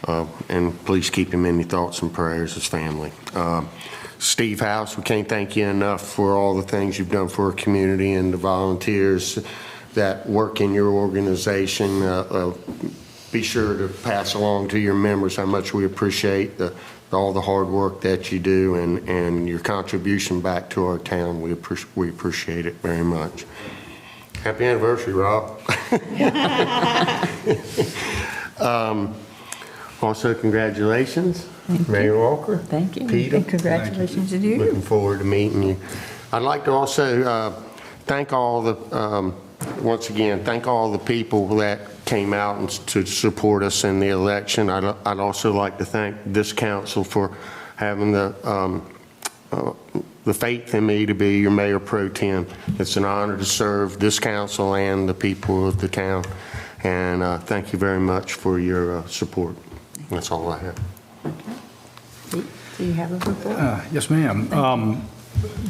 And please keep him in your thoughts and prayers, his family. Steve House, we can't thank you enough for all the things you've done for our community and the volunteers that work in your organization. Be sure to pass along to your members how much we appreciate all the hard work that you do and your contribution back to our town. We appreciate it very much. Happy anniversary, Rob. Also, congratulations, Mayor Walker. Thank you. Peter. And congratulations to you. Looking forward to meeting you. I'd like to also thank all the, once again, thank all the people that came out and to support us in the election. I'd also like to thank this council for having the faith in me to be your Mayor Pro Tem. It's an honor to serve this council and the people of the town. And thank you very much for your support. That's all I have. Okay. Do you have a report? Yes, ma'am.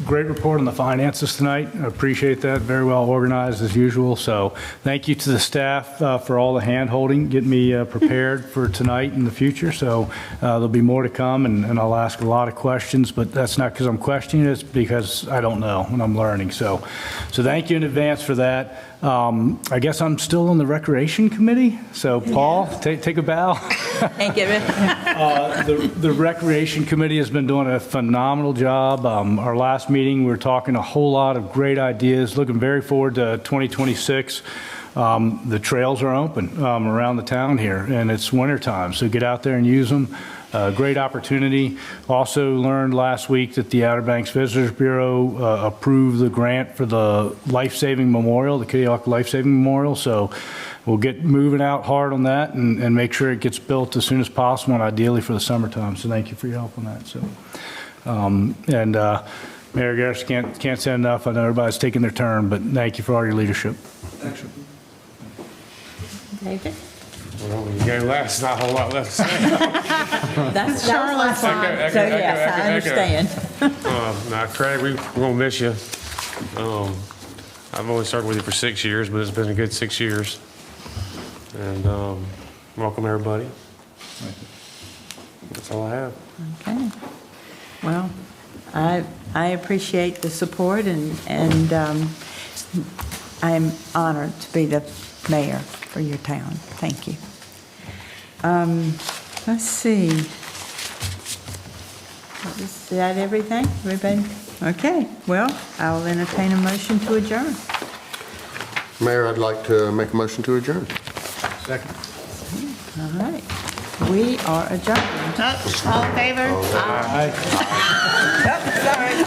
Great report on the finances tonight. I appreciate that. Very well organized as usual. So thank you to the staff for all the hand-holding, getting me prepared for tonight and the future. So there'll be more to come, and I'll ask a lot of questions, but that's not because I'm questioning it. It's because I don't know and I'm learning. So thank you in advance for that. I guess I'm still on the Recreation Committee. So Paul, take a bow. Thank you. The Recreation Committee has been doing a phenomenal job. Our last meeting, we were talking a whole lot of great ideas, looking very forward to 2026. The trails are open around the town here, and it's wintertime, so get out there and use them. Great opportunity. Also learned last week that the Outer Banks Visitors Bureau approved the grant for the Life-Saving Memorial, the Kitty Hawk Life-Saving Memorial. So we'll get moving out hard on that and make sure it gets built as soon as possible, and ideally for the summertime. So thank you for your help on that. So, Mayor Garris, can't say enough. I know everybody's taking their turn, but thank you for all your leadership. Thanks. David? Well, when you go last, not a whole lot left to say. That's Charlotte's line. So yes, I understand. Now, Craig, we're going to miss you. I've only started with you for 6 years, but it's been a good 6 years. And welcome, everybody. That's all I have. Okay. Well, I appreciate the support, and I'm honored to be the mayor for your town. Thank you. Let's see. Is that everything? Everybody? Okay. Well, I'll entertain a motion to adjourn. Mayor, I'd like to make a motion to adjourn. Second. All right. We are adjourned. All in favor? Aye. Oh, sorry.